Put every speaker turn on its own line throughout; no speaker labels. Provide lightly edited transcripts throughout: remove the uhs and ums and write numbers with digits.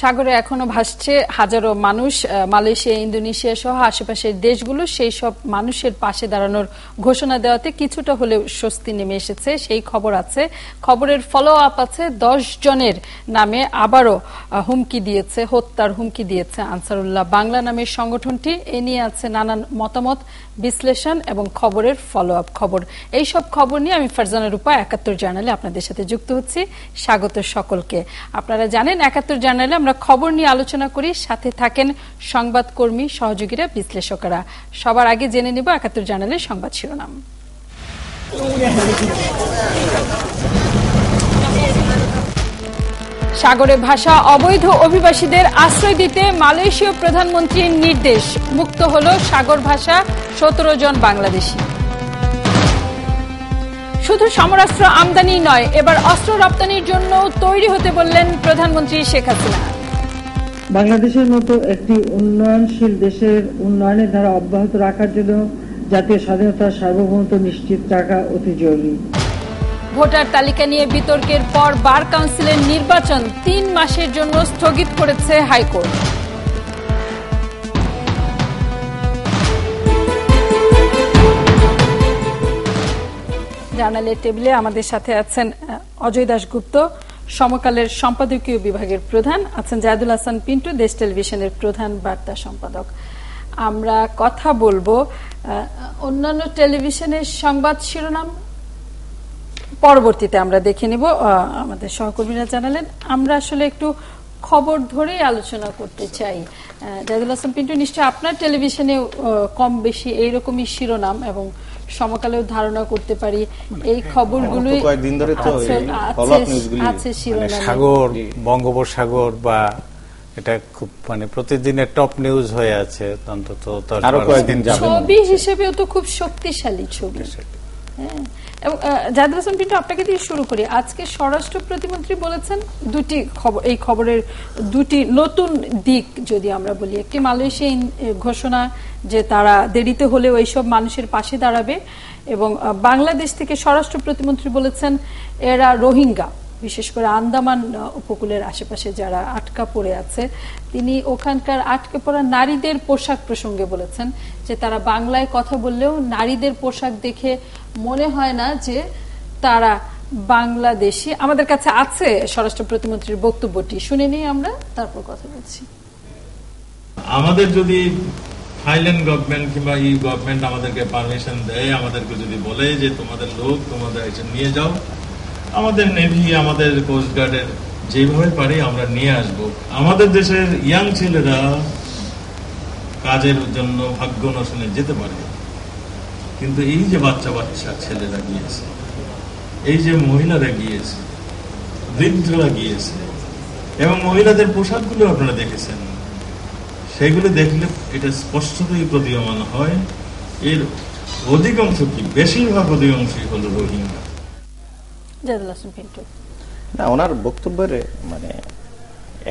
সাগরে এখনো ভাসছে হাজারো মানুষ। মালয়েশিয়া, ইন্দোনেশিয়া সহ আশেপাশের দেশগুলো সেই সব মানুষের পাশে দাঁড়ানোর ঘোষণা দেওয়াতে কিছুটা হলেও স্বস্তি নেমে এসেছে, সেই খবর আছে। খবরের ফলো আপ আছে, 10 জনের নামে আবারও হুমকি দিয়েছে, হত্যার হুমকি দিয়েছে আনসারুল্লাহ বাংলা নামের সংগঠনটি। এ নিয়ে আছে নানান মতামত, বিশ্লেষণ এবং খবরের ফলো আপ খবর। এইসব খবর নিয়ে আমি ফারজানা রূপা ৭১ জার্নালে আপনাদের সাথে যুক্ত হচ্ছি। স্বাগত সকলকে। আপনারা জানেন ৭১ জার্নালে আমরা খবর নিয়ে আলোচনা করি, সাথে থাকেন সংবাদকর্মী, সহযোগীরা, বিশ্লেষকরা। সবার আগে জেনে নিব ৭১ জার্নালের সংবাদ শিরোনাম। সাগরে ভাষা অবৈধ অভিবাসীদের আশ্রয় দিতে মালয়েশীয় প্রধানমন্ত্রীর নির্দেশ। মুক্ত হল সাগর ভাষা 17 জন বাংলাদেশি। শুধু সমরাস্ত্র আমদানি নয়, এবার অস্ত্র রপ্তানির জন্য তৈরি হতে বললেন প্রধানমন্ত্রী শেখ হাসিনা।
বাংলাদেশের মতো একটি উন্নয়নশীল দেশের উন্নয়নের ধারা অব্যাহত রাখার জন্য জাতীয় স্বাধীনতার সার্বভৌমত্ব নিশ্চিত রাখা অতি জরুরি।
ভোটার তালিকা নিয়ে বিতর্কের পর বার কাউন্সিলের নির্বাচন 3 মাসের জন্য স্থগিত করেছে হাইকোর্ট। জার্নালের টেবিলে আমাদের সাথে আছেন অজয় দাশগুপ্ত, সমকালের সম্পাদকীয় বিভাগের প্রধান, আছেন জাহিদুল হাসান পিন্টু, দেশ টেলিভিশনের প্রধান বার্তা সম্পাদক। আমরা কথা বলবো অন্যান্য টেলিভিশনের সংবাদ শিরোনাম পরবর্তীতে আমরা দেখে নিব, আমাদের সহকর্মীরা জানালেন। আমরা আসলে একটু খবর ধরেই আলোচনা করতে চাই। জাহিদুল হাসান পিন্টু, নিশ্চয় আপনার টেলিভিশনে কম বেশি এইরকমই শিরোনাম এবং সমকালেও ধারণা করতে পারি এই খবরগুলোই
কয়েকদিন ধরে তো
আছে শিরোনাম।
সাগর, বঙ্গোপসাগর বা এটা খুব প্রতিদিনের টপ নিউজ হয়ে আছে। অন্তত
আরো কয়েকদিন যাবে।
ছবি হিসেবেও তো খুব শক্তিশালী ছবি। এবং জাহিদুল হাসান পিন্টু, আপনাকে দিয়ে শুরু করি। আজকে স্বরাষ্ট্র প্রতিমন্ত্রী বলেছেন দুটি খবর, এই খবরের দুটি নতুন দিক যদি আমরা বলি। একটি মালয়েশিয়া ঘোষণা যে তারা দেরিতে হলেও এইসব মানুষের পাশে দাঁড়াবে, এবং বাংলাদেশ থেকে স্বরাষ্ট্র প্রতিমন্ত্রী বলেছেন এরা রোহিঙ্গা, বিশেষ করে আন্দামান উপকূলের আশেপাশে যারা আটকা পড়ে আছে। তিনি ওখানকার আটকে পড়া নারীদের পোশাক প্রসঙ্গে বলেছেন যে তারা বাংলায় কথা বললেও নারীদের পোশাক দেখে মনে হয় না যে তারা বাংলাদেশি। আমাদের কাছে আছে স্বরাষ্ট্র প্রতিমন্ত্রীর বক্তব্যটি, শুনে নিই আমরা, তারপর কথা বলছি।
আমাদের যদি থাইল্যান্ড গভর্নমেন্ট কিংবা এই গভর্নমেন্ট আমাদেরকে পারমিশন দেয়, আমাদেরকে যদি বলে যে তোমাদের লোক তোমাদের এসে নিয়ে যাও, আমাদের নেভি, আমাদের কোস্ট গার্ডের যেভাবে পারি আমরা নিয়ে আসব। আমাদের দেশের ইয়াং ছেলেরা কাজের জন্য ভাগ্য নশনে যেতে পারে, কিন্তু এই যে বাচ্চা বাচ্চা ছেলেরা গিয়েছে, এই যে মহিলারা গিয়েছে, বৃদ্ধরা গিয়েছে, এবং মহিলাদের পোশাকগুলো আপনারা দেখেছেন, সেগুলো দেখলে এটা স্পষ্টতই প্রতীয়মান হয় এর অধিকাংশ কি বেশিরভাগ অধিকাংশই হলো রোহিঙ্গা।
না, ওনার বক্তব্যের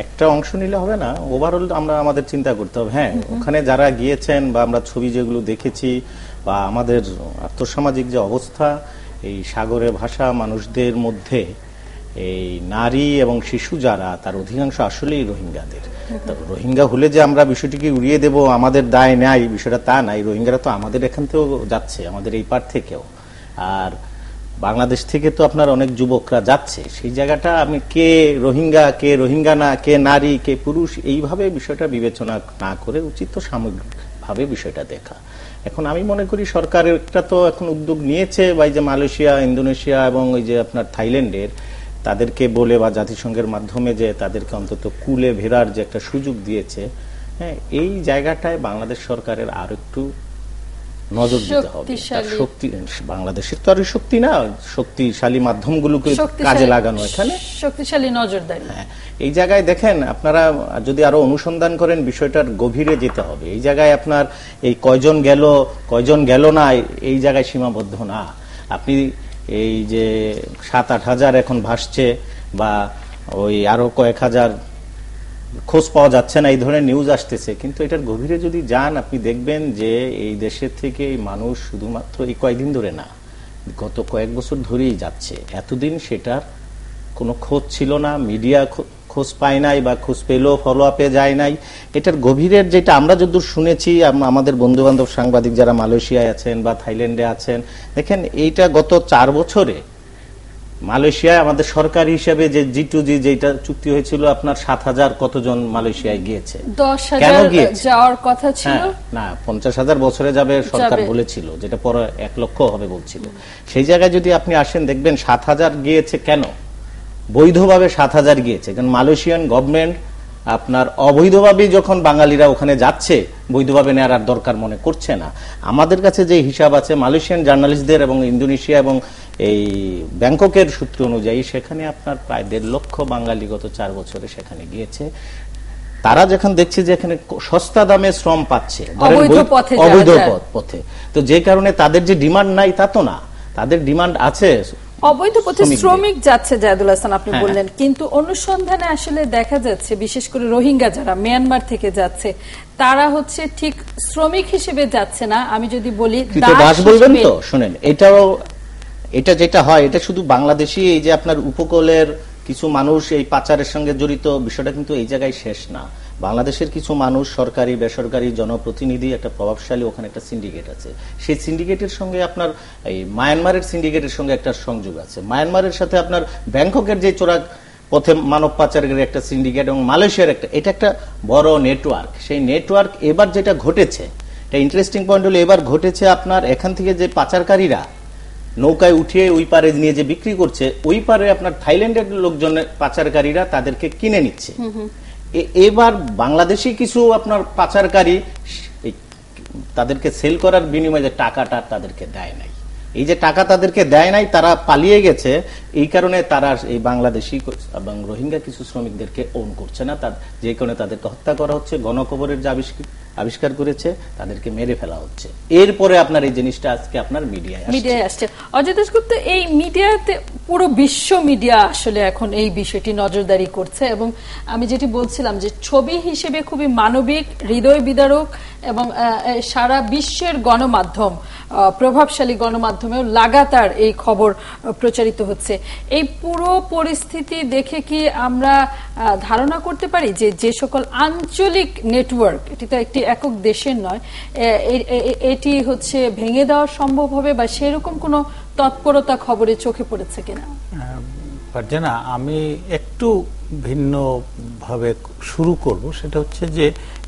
একটা অংশ নিলে হবে না, ওভারঅল আমরা আমাদের চিন্তা করতে হবে। হ্যাঁ, ওখানে যারা গিয়েছেন বা আমরা ছবি যেগুলো দেখেছি বা আমাদের আর্থসামাজিক যে অবস্থা, এই সাগরে ভাষা মানুষদের মধ্যে এই নারী এবং শিশু যারা, তার অধিকাংশ আসলেই রোহিঙ্গাদের। রোহিঙ্গা হলে যে আমরা বিষয়টিকে উড়িয়ে দেব, আমাদের দায় নাই, বিষয়টা তা নাই। রোহিঙ্গারা তো আমাদের এখান থেকেও যাচ্ছে, আমাদের এই পার থেকেও, আর বাংলাদেশ থেকে তো আপনার অনেক যুবকরা যাচ্ছে। সেই জায়গাটা আমি কে রোহিঙ্গা না, কে নারী, কে পুরুষ, এইভাবে বিষয়টা বিবেচনা না করে উচিত তো সামগ্রিকভাবে বিষয়টা দেখা। এখন আমি মনে করি সরকারের একটা তো এখন উদ্যোগ নিয়েছে, বা এই যে মালয়েশিয়া, ইন্দোনেশিয়া এবং ওই যে আপনার থাইল্যান্ডের, তাদেরকে বলে বা জাতিসংঘের মাধ্যমে যে তাদেরকে অন্তত কুলে ভেরার যে একটা সুযোগ দিয়েছে, হ্যাঁ, এই জায়গাটায় বাংলাদেশ সরকারের আর একটু নজর দিতে হবে। শক্তি বাংলাদেশের তো আর শক্তি না, শক্তিশালী মাধ্যমগুলোকে কাজে লাগানো, এখানে
শক্তিশালী নজরদারি।
হ্যাঁ, এই জায়গায় দেখেন আপনারা যদি আরো অনুসন্ধান করেন, বিষয়টার গভীরে যেতে হবে। এই জায়গায় আপনার এই কয়জন গেল না, এই জায়গায় সীমাবদ্ধ না। আপনি এই যে 7-8 হাজার এখন ভাসছে, বা ওই আরো কয়েক হাজার খোঁজ পাওয়া যাচ্ছে না, এই ধরনের নিউজ আসতেছে, কিন্তু এটার গভীরে যদি যান, আপনি দেখবেন যে এই দেশের থেকে এই মানুষ শুধুমাত্র এই কয়েকদিন ধরে না, গত কয়েক বছর ধরেই যাচ্ছে। এতদিন সেটার কোনো খোঁজ ছিল না, মিডিয়া খোঁজ পায় নাই বা খোঁজ পেলেও ফলো আপে যায় নাই। এটার গভীরের যেটা আমরা যতদূর শুনেছি, আমাদের বন্ধু বান্ধব সাংবাদিক যারা মালয়েশিয়ায় আছেন বা থাইল্যান্ডে আছেন, দেখেন এইটা গত 4 বছরে মালয়েশিয়ায় আমাদের সরকার হিসেবে যে G2G যেটা চুক্তি হয়েছিল, আপনার 7,000 কতজন মালয়েশিয়ায় গিয়েছে,
10,000 যাওয়ার কথা ছিল
না 50,000 বছরে যাবে সরকার বলেছিল, যেটা পরে 1 লক্ষ হবে বলছিল। সেই জায়গায় যদি আপনি আসেন দেখবেন 7,000 গিয়েছে। কেন বৈধভাবে 7,000 গিয়েছে? কারণ মালয়েশিয়ান গভর্নমেন্ট আপনার অবৈধভাবে যখন বাঙালিরা ওখানে যাচ্ছে, বৈধভাবে নেওয়ার আর দরকার মনে করছে না। আমাদের কাছে যে হিসাব আছে মালয়েশিয়ান জার্নালিস্টদের এবং ইন্দোনেশিয়া এবং এই ব্যাংককের সূত্র অনুযায়ী, সেখানে আপনার প্রায় 1.5 লক্ষ বাঙালি গত 4 বছরে সেখানে গিয়েছে। তারা যখন দেখছে যে এখানে সস্তা দামে শ্রম পাচ্ছে অবৈধ পথে, তো যে কারণে তাদের যে ডিমান্ড নাই তা তো না, তাদের ডিমান্ড আছে।
অবৈধ পথে শ্রমিক যাচ্ছে জাহিদুল হাসান, আপনি বললেন, কিন্তু অনুসন্ধানে আসলে দেখা যাচ্ছে বিশেষ করে রোহিঙ্গা যারা মিয়ানমার থেকে যাচ্ছে, তারা হচ্ছে ঠিক শ্রমিক হিসেবে যাচ্ছে না। আমি যদি বলি
দাস বলবেন তো শুনেন, এটা যেটা হয়, এটা শুধু বাংলাদেশি এই যে আপনার উপকূলের কিছু মানুষ এই পাচারের সঙ্গে জড়িত বিষয়টা কিন্তু এই জায়গায় শেষ না। বাংলাদেশের কিছু মানুষ, সরকারি বেসরকারি জনপ্রতিনিধি, একটা প্রভাবশালী ওখানে একটা সিন্ডিকেট আছে। সেই সিন্ডিকেটের সঙ্গে আপনার এই মায়ানমারের সিন্ডিকেটের সঙ্গে একটা সংযোগ আছে। মায়ানমারের সাথে আপনার ব্যাংককের যে চোরাক পথে মানব পাচারের একটা সিন্ডিকেট এবং মালয়েশিয়ার এটা একটা বড় নেটওয়ার্ক। সেই নেটওয়ার্ক এবার যেটা ঘটেছে, এটা ইন্টারেস্টিং পয়েন্ট হলো, এবার ঘটেছে আপনার এখান থেকে যে পাচারকারীরা নৌকায় উঠিয়ে ওই পারে নিয়ে যে বিক্রি করছে, ওই পারে আপনার থাইল্যান্ডের লোকজনের পাচারকারীরা তাদেরকে কিনে নিচ্ছে। এবার বাংলাদেশি কিছু আপনার পাচারকারী তাদেরকে সেল করার বিনিময়ে যে টাকাটা তাদেরকে দেয় নাই, এই যে টাকা তাদেরকে দেয় নাই, তারা পালিয়ে গেছে। এই কারণে তারা এই বাংলাদেশি এবং রোহিঙ্গা কিছু শ্রমিকদেরকে ওন করছে না, যে কারণে তাদেরকে হত্যা করা হচ্ছে। গণকবরের যে আবিষ্কার করেছে তাদেরকে মেরে ফেলা হচ্ছে। এরপরে আপনার এই জিনিসটা আজকে আপনার মিডিয়ায়
আসছে। অজয় দাশগুপ্ত, এই মিডিয়াতে পুরো বিশ্ব মিডিয়া আসলে এখন এই বিষয়টি নজরদারি করছে, এবং আমি যেটি বলছিলাম যে ছবি হিসেবে খুবই মানবিক, হৃদয় বিদারক, এবং সারা বিশ্বের গণমাধ্যম, প্রভাবশালী গণমাধ্যমেও লাগাতার এই খবর প্রচারিত হচ্ছে। এই পুরো পরিস্থিতি দেখে কি আমরা ধারণা করতে পারি যে যে সকল আঞ্চলিক নেটওয়ার্ক, এটি তো একটি একক দেশের নয়, এটি হচ্ছে ভেঙে দেওয়া সম্ভব হবে, বা সেরকম কোনো তৎপরতা খবরে চোখে পড়েছে কিনা?
ফারজানা, আমি একটু ভিন্ন ভাবে শুরু করব। সেটা হচ্ছে যে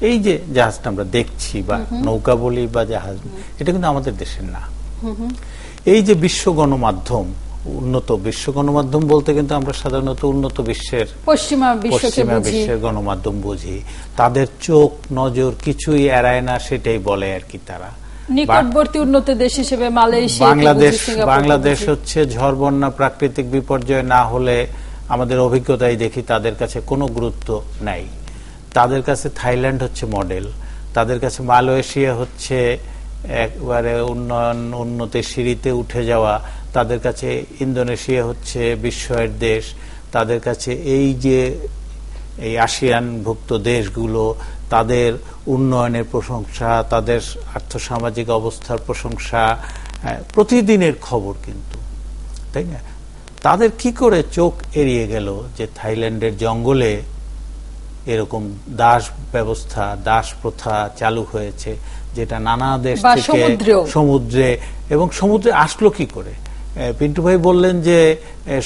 এই যে জাহাজটা আমরা দেখছি বা নৌকা বলি বা জাহাজ, এটা কিন্তু আমাদের দেশের না। এই যে বিশ্ব গণমাধ্যম, উন্নত বিশ্ব গণমাধ্যম বলতে কিন্তু আমরা সাধারণত উন্নত বিশ্বের পশ্চিমা বিশ্বের গণমাধ্যম বুঝি। তাদের চোখ নজর কিছুই এড়ায় না, সেটাই বলে আর কি। তারা
নিকটবর্তী উন্নত দেশ হিসেবে মালয়েশিয়া,
বাংলাদেশ হচ্ছে ঝড় বন্যা প্রাকৃতিক বিপর্যয় না হলে আমাদের অভিজ্ঞতায় দেখি তাদের কাছে কোনো গুরুত্ব নাই। তাদের কাছে থাইল্যান্ড হচ্ছে মডেল, তাদের কাছে মালয়েশিয়া হচ্ছে একবারে উন্নতির সিঁড়িতে উঠে যাওয়া, তাদের কাছে ইন্দোনেশিয়া হচ্ছে বিস্ময়ের দেশ, তাদের কাছে এই যে এই আসিয়ানভুক্ত দেশগুলো, তাদের উন্নয়নের প্রশংসা, তাদের আর্থসামাজিক অবস্থার প্রশংসা, প্রতিদিনের খবর কিন্তু, তাই না? তাদের কি করে চোখ এড়িয়ে গেল যে থাইল্যান্ডের জঙ্গলে এরকম দাস ব্যবস্থা, দাস প্রথা চালু হয়েছে, যেটা নানা দেশ থেকে সমুদ্রে, এবং সমুদ্রে আসলো কি করে? পিন্টু ভাই বললেন যে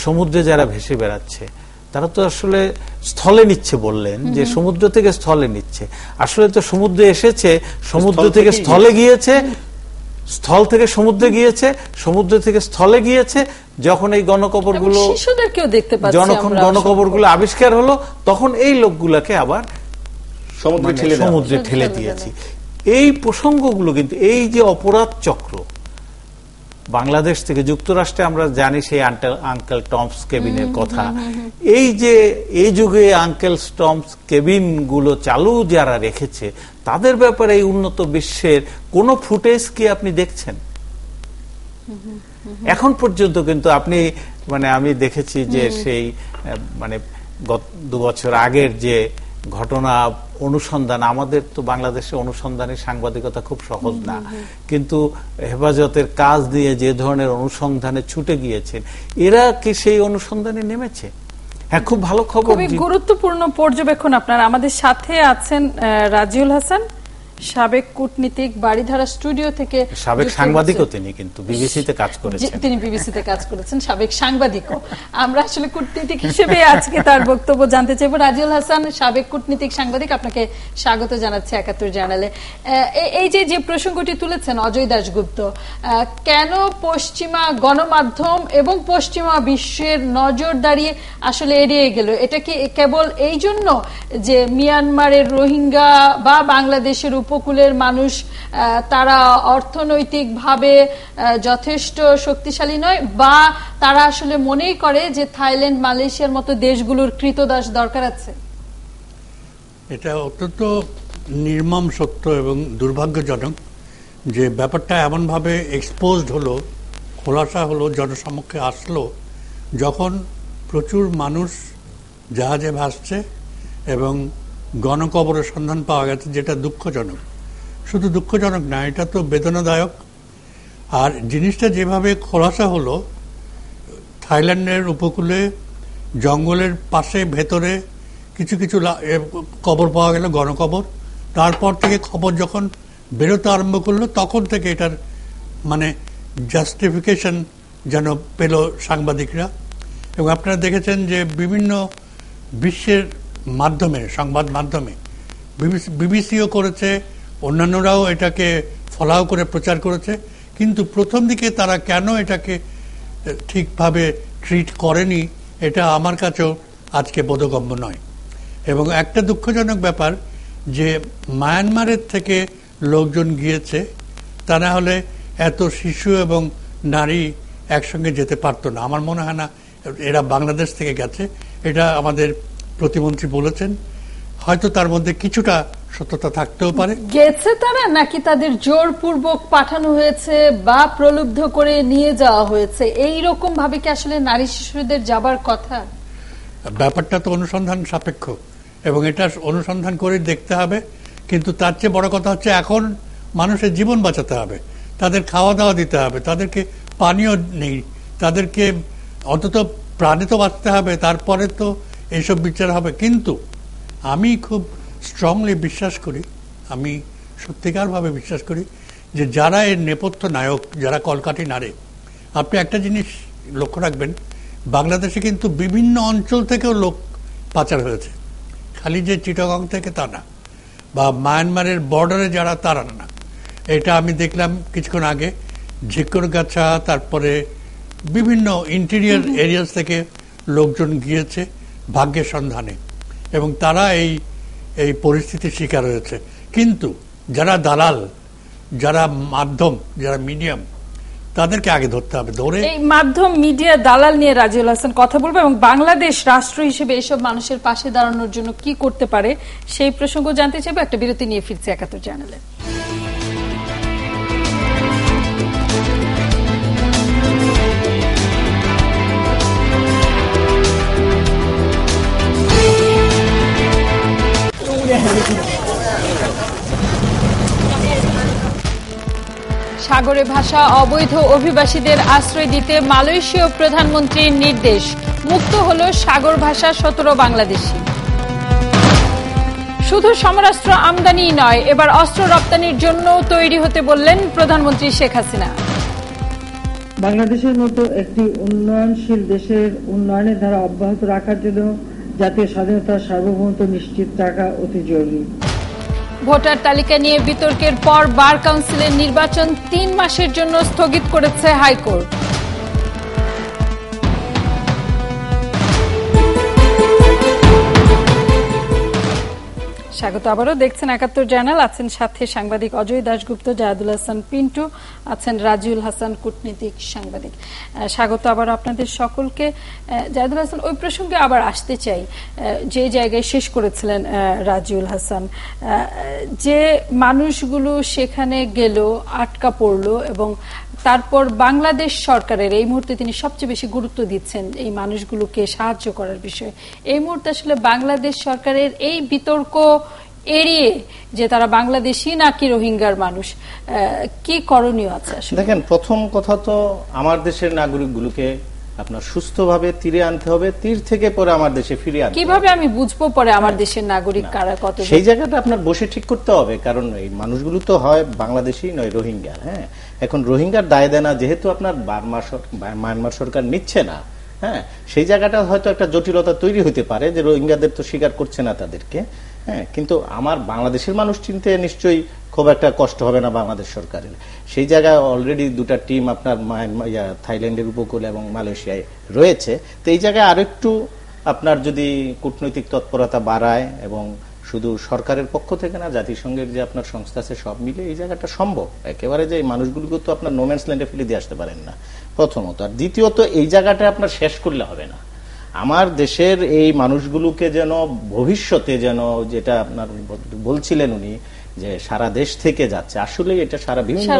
সমুদ্রে যারা ভেসে বেড়াচ্ছে তারা তো আসলে স্থলে নিচ্ছে, বললেন যে সমুদ্র থেকে স্থলে নিচ্ছে। আসলে তো সমুদ্রে এসেছে, সমুদ্র থেকে স্থলে গিয়েছে, স্থল থেকে সমুদ্রে গিয়েছে, সমুদ্র থেকে স্থলে গিয়েছে। যখন এই গণকবরগুলো আবিষ্কার হলো, তখন এই লোকগুলাকে আবার সমুদ্রে ঠেলে দিয়েছি। এই প্রসঙ্গগুলো কিন্তু, এই যে অপরাধ চক্র, বাংলাদেশ থেকে যুক্তরাষ্ট্রে আমরা জানি সেই আঙ্কেল টমস কেবিনের কথা। এই যে এই যুগে আঙ্কেল টমস কেবিন গুলো চালু যারা রেখেছে, তাদের ব্যাপারে এই উন্নত বিশ্বের কোন ফুটেজ কি আপনি দেখছেন? এখন পর্যন্ত কিন্তু আপনি, মানে আমি দেখেছি যে সেই মানে 2 বছর আগের যে ঘটনা অনুসন্ধান, আমাদের তো বাংলাদেশে অনুসন্ধানের সাংবাদিকতা খুব সহজ না, কিন্তু হেফাজতের কাজ দিয়ে যে ধরনের অনুসন্ধানে ছুটে গিয়েছেন, এরা কি সেই অনুসন্ধানে নেমেছে? হ্যাঁ, খুব ভালো খবর।
খুবই গুরুত্বপূর্ণ পর্যবেক্ষণ আপনার। আমাদের সাথে আছেন রাজিউল হাসান, সাবেক কূটনীতিক, বাড়িধারা স্টুডিও থেকে।
সাবেক সাংবাদিকও তিনি, কিন্তু বিবিসিতে কাজ করেছেন।
তিনি বিবিসিতে কাজ করেছেন, সাবেক সাংবাদিকও। আমরা আসলে কূটনীতিক হিসেবে আজকে তার বক্তব্য জানতে চাইব। রাজিউল হাসান, সাবেক কূটনীতিক, সাংবাদিক, আপনাকে স্বাগত জানাচ্ছি ৭১ জার্নালে। এই যে প্রসঙ্গটি তুলেছেন অজয় দাশগুপ্ত, কেন পশ্চিমা গণমাধ্যম এবং পশ্চিমা বিশ্বের নজরদারি আসলে এড়িয়ে গেল? এটা কি কেবল এই জন্য যে মিয়ানমারের রোহিঙ্গা বা বাংলাদেশের উপকূলের মানুষ তারা অর্থনৈতিকভাবে যথেষ্ট শক্তিশালী নয়, বা তারা আসলে মনেই করে যে থাইল্যান্ড, মালয়েশিয়ার মতো দেশগুলোর কৃতদাস দরকার আছে?
এটা অত্যন্ত নির্মম সত্য এবং দুর্ভাগ্যজনক যে ব্যাপারটা এমনভাবে এক্সপোজড হলো, খোলাসা হলো, জনসমক্ষে আসলো যখন প্রচুর মানুষ জাহাজে ভাসছে এবং গণকবরের সন্ধান পাওয়া গেছে, যেটা দুঃখজনক। শুধু দুঃখজনক না, এটা তো বেদনাদায়ক। আর জিনিসটা যেভাবে খোলাসা হলো, থাইল্যান্ডের উপকূলে জঙ্গলের পাশে ভেতরে কিছু কিছু কবর পাওয়া গেল, গণকবর। তারপর থেকে খবর যখন বেরোতে আরম্ভ করলো, তখন থেকে এটার মানে জাস্টিফিকেশন যেন পেল সাংবাদিকরা। এবং আপনারা দেখেছেন যে বিভিন্ন বিশ্বের মাধ্যমে, সংবাদ মাধ্যমে, বিবিসিও করেছে, অন্যান্যরাও এটাকে ফলাও করে প্রচার করেছে। কিন্তু প্রথম দিকে তারা কেন এটাকে ঠিকভাবে ট্রিট করেনি, এটা আমার কাছেও আজকে বোধগম্য নয়। এবং একটা দুঃখজনক ব্যাপার যে মায়ানমারের থেকে লোকজন গিয়েছে, তা না হলে এত শিশু এবং নারী একসঙ্গে যেতে পারতো না। আমার মনে হয় না এরা বাংলাদেশ থেকে গেছে, এটা আমাদের প্রতিমন্ত্রী বলেছেন। হয়তো তার মধ্যে কিছুটা সত্যতা থাকতেও পারে।
গেছে তারা, নাকি তাদের জোরপূর্বক পাঠানো হয়েছে বা প্রলুব্ধ করে নিয়ে যাওয়া হয়েছে? এইরকম ভাবে কি আসলে নারী শিশুদের যাবার কথা?
ব্যাপারটা তো অনুসন্ধান সাপেক্ষ এবং এটা অনুসন্ধান করে দেখতে হবে। কিন্তু তার চেয়ে বড় কথা হচ্ছে এখন মানুষের জীবন বাঁচাতে হবে, তাদের খাওয়া দাওয়া দিতে হবে, তাদেরকে পানীয় নেই, তাদেরকে অন্তত প্রাণে তো বাঁচতে হবে, তারপরে তো এইসব বিচার হবে। কিন্তু আমি খুব স্ট্রংলি বিশ্বাস করি, আমি সত্যিকারভাবে বিশ্বাস করি যে যারা এর নেপথ্য নায়ক, যারা কলকাঠি নাড়ে, আপনি একটা জিনিস লক্ষ্য রাখবেন, বাংলাদেশে কিন্তু বিভিন্ন অঞ্চল থেকেও লোক পাচার হয়েছে, খালি যে চিটাগং থেকে তা না, বা মায়ানমারের বর্ডারে যারা তারা না। এটা আমি দেখলাম কিছুক্ষণ আগে, ঝিকরগাছা, তারপরে বিভিন্ন ইন্টেরিয়র এরিয়াস থেকে লোকজন গিয়েছে ভাগ্যের সন্ধানে এবং তারা এই পরিস্থিতির শিকার হয়েছে। কিন্তু যারা দালাল, যারা মাধ্যম, যারা মিডিয়াম, তাদেরকে আগে ধরতে হবে। ধরে
এই মাধ্যম, মিডিয়া, দালাল নিয়ে রাজিউল হাসান কথা বলবো এবং বাংলাদেশ রাষ্ট্র হিসেবে এইসব মানুষের পাশে দাঁড়ানোর জন্য কি করতে পারে সেই প্রসঙ্গ জানতে চাইবো। একটা বিরতি নিয়ে ফিরছি ৭১ জার্নালে। সাগরে ভাসা অবৈধ অভিবাসীদের আশ্রয় দিতে মালয়েশীয় প্রধানমন্ত্রীর নির্দেশ, মুক্ত হল সাগর ভাসা ১৭ বাংলাদেশি। শুধু সমরাস্ত্র আমদানি নয়, এবার অস্ত্র রপ্তানির জন্য তৈরি হতে বললেন প্রধানমন্ত্রী শেখ হাসিনা।
বাংলাদেশের মতো একটি উন্নয়নশীল দেশের উন্নয়নের ধারা অব্যাহত রাখার জন্য জাতীয় স্বাধীনতার সার্বভৌমত্ব নিশ্চিত রাখা অতি জরুরি।
ভোটার তালিকা নিয়ে বিতর্কের পর বার কাউন্সিলের নির্বাচন ৩ মাসের জন্য স্থগিত করেছে হাইকোর্ট। স্বাগত আবারও, দেখছেন ৭১ জার্নাল। আছেন সাথে সাংবাদিক অজয় দাশগুপ্ত, জাহেদুল হাসান পিন্টু, আছেন রাজিউল হাসান কূটনীতিক, সাংবাদিক। স্বাগত আবার আপনাদের সকলকে। জাহেদুল হাসান, ওই প্রসঙ্গে আবার আসতে চাই যে জায়গায় শেষ করেছিলেন রাজিউল হাসান, যে মানুষগুলো সেখানে গেল, আটকা পড়লো এবং তারপর বাংলাদেশ সরকারের এই মুহূর্তে তিনি সবচেয়ে বেশি গুরুত্ব দিচ্ছেন এই মানুষগুলোকে সাহায্য করার বিষয়ে। এই মুহূর্তে আসলে বাংলাদেশ সরকারের এই বিতর্ক এড়িয়ে যে তারা বাংলাদেশি নাকি রোহিঙ্গার মানুষ, কি করণীয় আছে?
দেখেন, প্রথম কথা তো আমার দেশের নাগরিকগুলোকে আপনার সুস্থভাবে তীরে আনতে হবে, তীর থেকে পরে আমার দেশে ফিরিয়ে আনতে হবে।
কিভাবে আমি বুঝবো পরে আমার দেশের নাগরিক কারা কত?
সেই জায়গাটা আপনার বসে ঠিক করতে হবে, কারণ এই মানুষগুলো তো হয় বাংলাদেশি নয় রোহিঙ্গা। হ্যাঁ, এখন রোহিঙ্গার দায় দেনা যেহেতু আপনার মায়ানমার সরকার নিচ্ছে না, হ্যাঁ, সেই জায়গাটা হয়তো একটা জটিলতা তৈরি হতে পারে যে রোহিঙ্গাদের তো স্বীকার করছে না তাদেরকে। হ্যাঁ, কিন্তু আমার বাংলাদেশের মানুষ চিনতে নিশ্চয়ই খুব একটা কষ্ট হবে না বাংলাদেশ সরকারের। সেই জায়গায় অলরেডি দুটা টিম আপনার থাইল্যান্ডের উপকূলে এবং মালয়েশিয়ায় রয়েছে। তো এই জায়গায় আরো একটু আপনার যদি কূটনৈতিক তৎপরতা বাড়ায় এবং শুধু সরকারের পক্ষ থেকে না, জাতিসংঘের যে আপনার সংস্থা আছে সব মিলে এই জায়গাটা সম্ভব। একেবারে যে এই মানুষগুলোকে তো আপনার নোম্যান্স ল্যান্ডে ফেলে দিয়ে আসতে পারেন না, প্রথমত। আর দ্বিতীয়ত এই জায়গাটা আপনার শেষ করলে হবে না। আমার দেশের এই মানুষগুলোকে যেন ভবিষ্যতে যেন, যেটা আপনার বলছিলেন উনি যে সারা দেশ থেকে যাচ্ছে, আসলে এটা সারা বিভিন্ন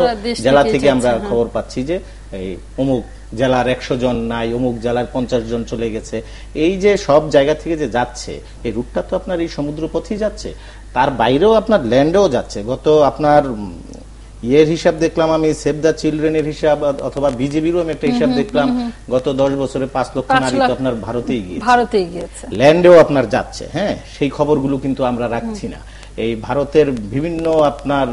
জেলা থেকে আমরা খবর পাচ্ছি যে এই অমুক জেলার 100 জন নাই, অমুক জেলার 50 জন চলে গেছে। এই যে সব জায়গা থেকে যে যাচ্ছে, এই রুটটা তো আপনার এই সমুদ্র পথেই যাচ্ছে, তার বাইরেও আপনার ল্যান্ডেও যাচ্ছে। গত আপনার ইয়ের হিসাব দেখলাম আমি, সেভ দ্য চিলড্রেনের হিসাব অথবা বিজেপিরও আমি একটা হিসাব দেখলাম, গত 10 বছরে 5 লক্ষ নারী তো আপনার ভারতেই গিয়েছে, ল্যান্ডেও আপনার যাচ্ছে। হ্যাঁ, সেই খবরগুলো কিন্তু আমরা রাখছি না। এই ভারতের বিভিন্ন আপনার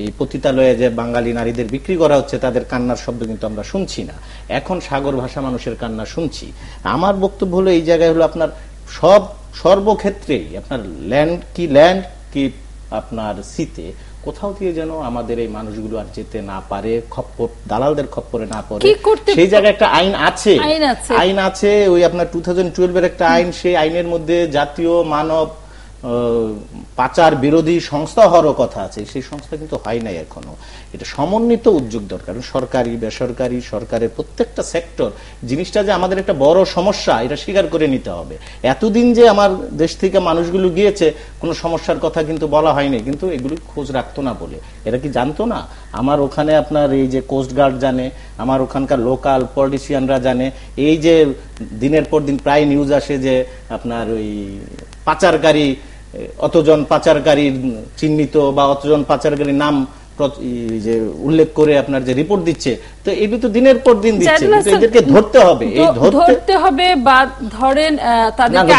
এই পতিতালয়ে যে বাঙালি নারীদের বিক্রি করা হচ্ছে, তাদের কান্নার শব্দ কিন্তু আমরা শুনছি না। এখন সাগর ভাষা মানুষের কান্না শুনছি। আমার বক্তব্য হলো এই জায়গায় হলো আপনার সর্বক্ষেত্রেই আপনার ল্যান্ড কি আপনার সিতে কোথাও দিয়ে যেন আমাদের এই মানুষগুলো আর যেতে না পারে, দালালদের খপ্পরে না পড়ে, সেই জায়গায় একটা আইন আছে। ওই আপনার 2012-এর একটা আইন, সেই আইনের মধ্যে জাতীয় মানব পাচার বিরোধী সংস্থা হওয়ারও কথা আছে। সেই সংস্থা কিন্তু হয় নাই এখনো। এটা সমন্বিত উদ্যোগ দরকার, সরকারি বেসরকারি, সরকারের প্রত্যেকটা সেক্টর। জিনিসটা যে আমাদের একটা বড় সমস্যা, এটা স্বীকার করে নিতে হবে। এতদিন যে আমার দেশ থেকে মানুষগুলো গিয়েছে, কোনো সমস্যার কথা কিন্তু বলা হয়নি, কিন্তু এগুলি খোঁজ রাখতো না বলে। এরা কি জানতো না? আমার ওখানে আপনার এই যে কোস্টগার্ড জানে, আমার ওখানকার লোকাল পলিটিশিয়ানরা জানে। এই যে দিনের পর দিন প্রায় নিউজ আসে যে আপনার ওই পাচারকারী, অতজন পাচারকারীর চিহ্নিত বা অতজন পাচারকারীর নাম যে উল্লেখ করে আপনার যে রিপোর্ট দিচ্ছে, তো এগুলো তো দিনের পর দিন দিচ্ছে। এদেরকে ধরতে হবে
বা ধরেন তাদেরকে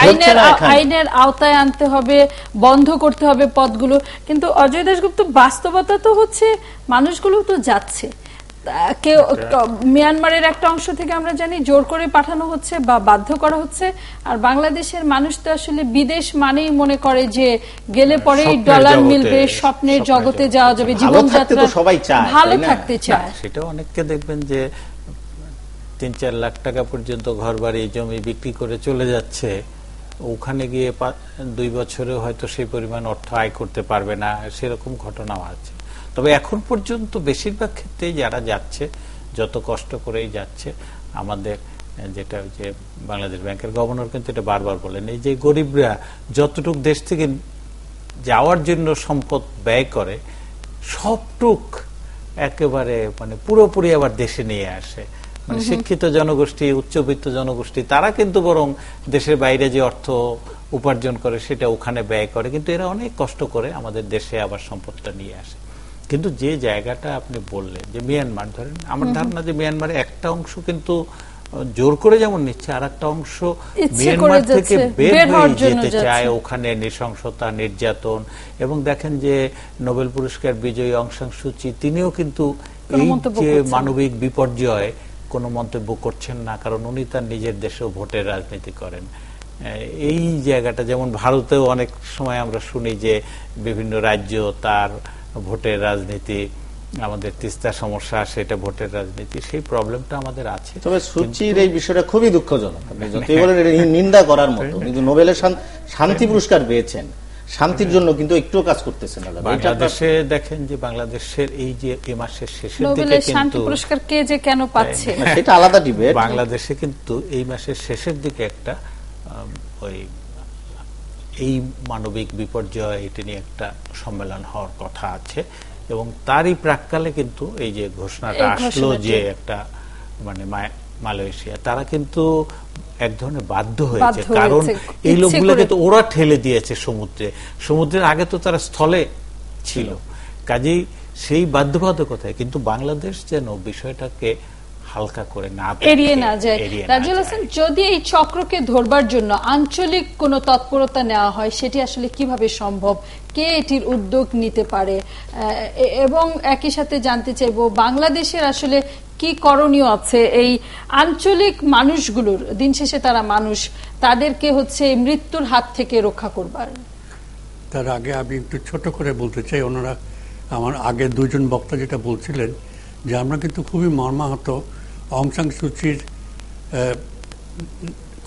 আইনের আওতায় আনতে হবে, বন্ধ করতে হবে পথগুলো। কিন্তু অজয় দাশগুপ্ত, বাস্তবতা তো হচ্ছে মানুষগুলো তো যাচ্ছে, কেউ মিয়ানমারের একটা অংশ থেকে আমরা জানি জোর করে পাঠানো হচ্ছে বা বাধ্য করা হচ্ছে। আর বাংলাদেশের মানুষ তো আসলে বিদেশ মানেই মনে করে যে গেলে পরেই ডলার মিলবে, স্বপ্নের জগতে যাওয়া যাবে, জীবনযাত্রা ভালো থাকতে চায়।
সেটা অনেককে দেখবেন যে 3-4 লাখ টাকা পর্যন্ত ঘর বাড়ি জমি বিক্রি করে চলে যাচ্ছে, ওখানে গিয়ে 2 বছরে হয়তো সেই পরিমাণ অর্থ আয় করতে পারবে না, সেরকম ঘটনাও আছে। তবে এখন পর্যন্ত বেশিরভাগ ক্ষেত্রে যারা যাচ্ছে, যত কষ্ট করেই যাচ্ছে, আমাদের যেটা যে বাংলাদেশ ব্যাংকের গভর্নর কিন্তু এটা বারবার বলেন, এই যে গরিবরা যতটুক দেশ থেকে যাওয়ার জন্য সম্পদ ব্যয় করে, সবটুক একেবারে মানে পুরোপুরি আবার দেশে নিয়ে আসে। মানে শিক্ষিত জনগোষ্ঠী, উচ্চবিত্ত জনগোষ্ঠী, তারা কিন্তু বরং দেশের বাইরে যে অর্থ উপার্জন করে সেটা ওখানে ব্যয় করে, কিন্তু এরা অনেক কষ্ট করে আমাদের দেশে আবার সম্পদটা নিয়ে আসে। কিন্তু যে জায়গাটা আপনি বললেন যে মিয়ানমার, ধরেন আমার ধারণা যে মিয়ানমারে একটা অংশ কিন্তু জোর করে যেমন নিচ্ছে, আর একটা অংশ মিয়ানমার থেকে বের হয়ে যেতে চায়। ওখানে নৃশংসতা, নির্যাতন, এবং দেখেন যে নোবেল পুরস্কার বিজয়ী অং সান সু চি, তিনিও কিন্তু এই যে মানবিক বিপর্যয় কোনো মন্তব্য করছেন না, কারণ উনি তার নিজের দেশেও ভোটের রাজনীতি করেন। এই জায়গাটা যেমন ভারতেও অনেক সময় আমরা শুনি যে বিভিন্ন রাজ্য তার ভোটের রাজনীতি, আমাদের তিস্তা সমস্যা, সেটা ভোটের রাজনীতি, সেই প্রবলেমটা আমাদের আছে।
তবে সুচির এই বিষয়টা খুবই দুঃখজনক। আপনি যতই বলেন এটা নিন্দা করার মতো, কিন্তু নোবেলের শান্তি পুরস্কার পেয়েছেন, শান্তির জন্য কিন্তু একটু কাজ করতেছেন না।
বাংলাদেশে দেখেন যে বাংলাদেশের এই যে এই মাসের শেষের দিকে
শান্তি পুরস্কার কে যে কেন পাচ্ছে
সেটা আলাদা ডিবেট।
বাংলাদেশে কিন্তু এই মাসের শেষের দিকে একটা ওই এই মানবিক বিপর্যয় এটা নিয়ে একটা সম্মেলন হওয়ার কথা আছে, এবং তারই প্রাককালে কিন্তু এই যে ঘোষণাটা আসলো যে একটা মানে মালয়েশিয়া, তারা কিন্তু এক ধরনের বাধ্য হয়েছে, কারণ এই লোকগুলোকে তো ওরা ঠেলে দিয়েছে সমুদ্রের আগে তো তারা স্থলে ছিল, কাজেই সেই বাধ্যবাধকতায় কিন্তু বাংলাদেশ যেন বিষয়টাকে হালকা করে না
এড়িয়ে না যায়। রাজিউল হাসান, যদি এই চক্রকে ধরবার জন্য আঞ্চলিক কোনো তৎপরতা নেওয়া হয়, সেটি আসলে কিভাবে সম্ভব, কে এটির উদ্যোগ নিতে পারে, এবং একই সাথে জানতে চাইবো বাংলাদেশের আসলে কি করণীয় আছে এই আঞ্চলিক মানুষগুলোর, দিন শেষে তারা মানুষ, তাদেরকে হচ্ছে মৃত্যুর হাত থেকে রক্ষা করবার।
তার আগে আমি একটু ছোট করে বলতে চাই, ওনারা আমার আগে দুজন বক্তা যেটা বলছিলেন যে আমরা কিন্তু খুবই মর্মাহত অং সান সুচির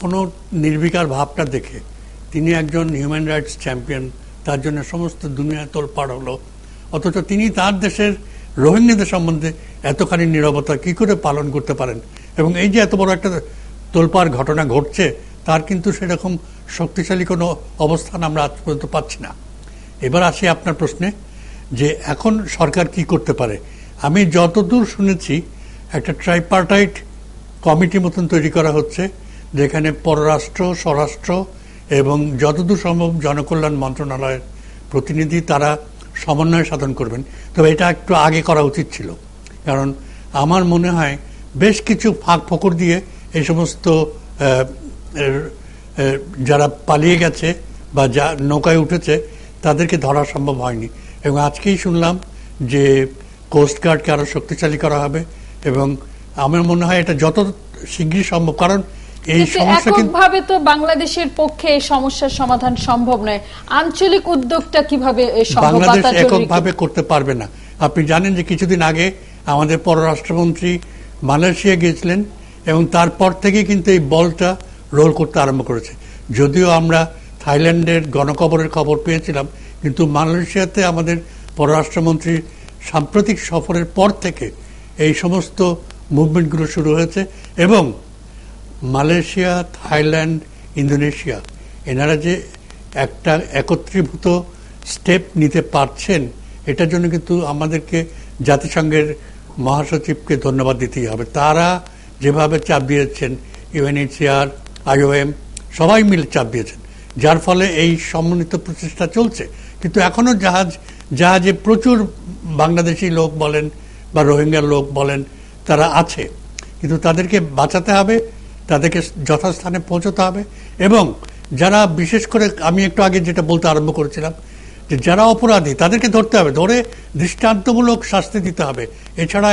কোনো নির্বিকার ভাবটা দেখে। তিনি একজন হিউম্যান রাইটস চ্যাম্পিয়ন, তার জন্য সমস্ত দুনিয়া তোলপাড় হলো, অথচ তিনি তার দেশের রোহিঙ্গাদের সম্বন্ধে এতখানি নীরবতা কি করে পালন করতে পারেন? এবং এই যে এত বড় একটা তোলপাড় ঘটনা ঘটছে, তার কিন্তু সেরকম শক্তিশালী কোনো অবস্থান আমরা আজ পর্যন্ত পাচ্ছি না। এবার আসি আপনার প্রশ্নে যে এখন সরকার কি করতে পারে। আমি যতদূর শুনেছি একটা ট্রাইপার্টাইট কমিটি মতন তৈরি করা হচ্ছে, যেখানে পররাষ্ট্র, স্বরাষ্ট্র এবং যতদূর সম্ভব জনকল্যাণ মন্ত্রণালয়ের প্রতিনিধি তারা সমন্বয় সাধন করবেন। তবে এটা একটু আগে করা উচিত ছিল, কারণ আমার মনে হয় বেশ কিছু ফাঁক ফোকর দিয়ে এই সমস্ত যারা পালিয়ে গেছে বা যা নৌকায় উঠেছে তাদেরকে ধরা সম্ভব হয়নি। এবং আজকেই শুনলাম যে কোস্টগার্ডকে আরো শক্তিশালী করা হবে, এবং আমার মনে হয় এটা যত শীঘ্রই সম্ভব, কারণ এই সমস্যা
এককভাবে তো বাংলাদেশের পক্ষে এই সমস্যার সমাধান সম্ভব নয়। আঞ্চলিক উদ্যোগটা কিভাবে
বাংলাদেশ এককভাবে করতে পারবে না। আপনি জানেন যে কিছুদিন আগে আমাদের পররাষ্ট্রমন্ত্রী মালয়েশিয়া গিয়েছিলেন, এবং তারপর থেকে কিন্তু এই বলটা রোল করতে আরম্ভ করেছে। যদিও আমরা থাইল্যান্ডের গণকবরের খবর পেয়েছিলাম, কিন্তু মালয়েশিয়াতে আমাদের পররাষ্ট্রমন্ত্রীর সাম্প্রতিক সফরের পর থেকে এই সমস্ত মুভমেন্টগুলো শুরু হয়েছে। এবং মালয়েশিয়া, থাইল্যান্ড, ইন্দোনেশিয়া এনারা যে একটা একত্রীভূত স্টেপ নিতে পারছেন, এটার জন্য কিন্তু আমাদেরকে জাতিসংঘের মহাসচিবকে ধন্যবাদ দিতেই হবে। তারা যেভাবে চাপ দিয়েছেন, ইউএনএইচসিআর, IOM সবাই মিলে চাপ দিয়েছেন, যার ফলে এই সমন্বিত প্রচেষ্টা চলছে। কিন্তু এখনো জাহাজে প্রচুর বাংলাদেশি লোক বলেন বা রোহিঙ্গার লোক বলেন তারা আছে, কিন্তু তাদেরকে বাঁচাতে হবে, তাদেরকে যথাস্থানে পৌঁছতে হবে। এবং যারা বিশেষ করে আমি একটু আগে যেটা বলতে আরম্ভ করেছিলাম, যে যারা অপরাধী তাদেরকে ধরতে হবে, ধরে দৃষ্টান্তমূলক শাস্তি দিতে হবে। এছাড়া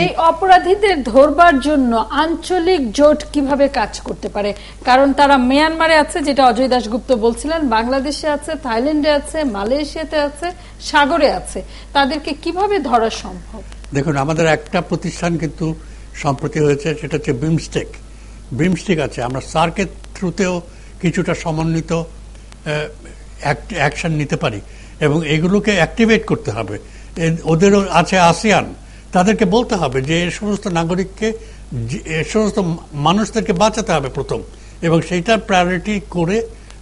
এই
অপরাধীদের ধরবার জন্য আঞ্চলিক জোট কিভাবে কাজ করতে পারে? কারণ তারা মিয়ানমারে আছে, যেটা অজয় দাশগুপ্ত বলছিলেন, বাংলাদেশে আছে, থাইল্যান্ডে আছে, মালয়েশিয়াতে আছে, সাগরে আছে, তাদেরকে কিভাবে ধরা সম্ভব?
দেখুন, আমাদের একটা প্রতিষ্ঠান কিন্তু সম্প্রতি হয়েছে, সেটা হচ্ছে বিমস্টেক আছে। আমরা সার্কের থ্রুতেও কিছুটা সমন্বিত অ্যাকশন নিতে পারি, এবং এগুলোকে অ্যাক্টিভেট করতে হবে। ওদেরও আছে আসিয়ান, তাদেরকে বলতে হবে যে এই সমস্ত নাগরিককে, এই সমস্ত মানুষদেরকে বাঁচাতে হবে প্রথম, এবং সেইটার প্রায়োরিটি করে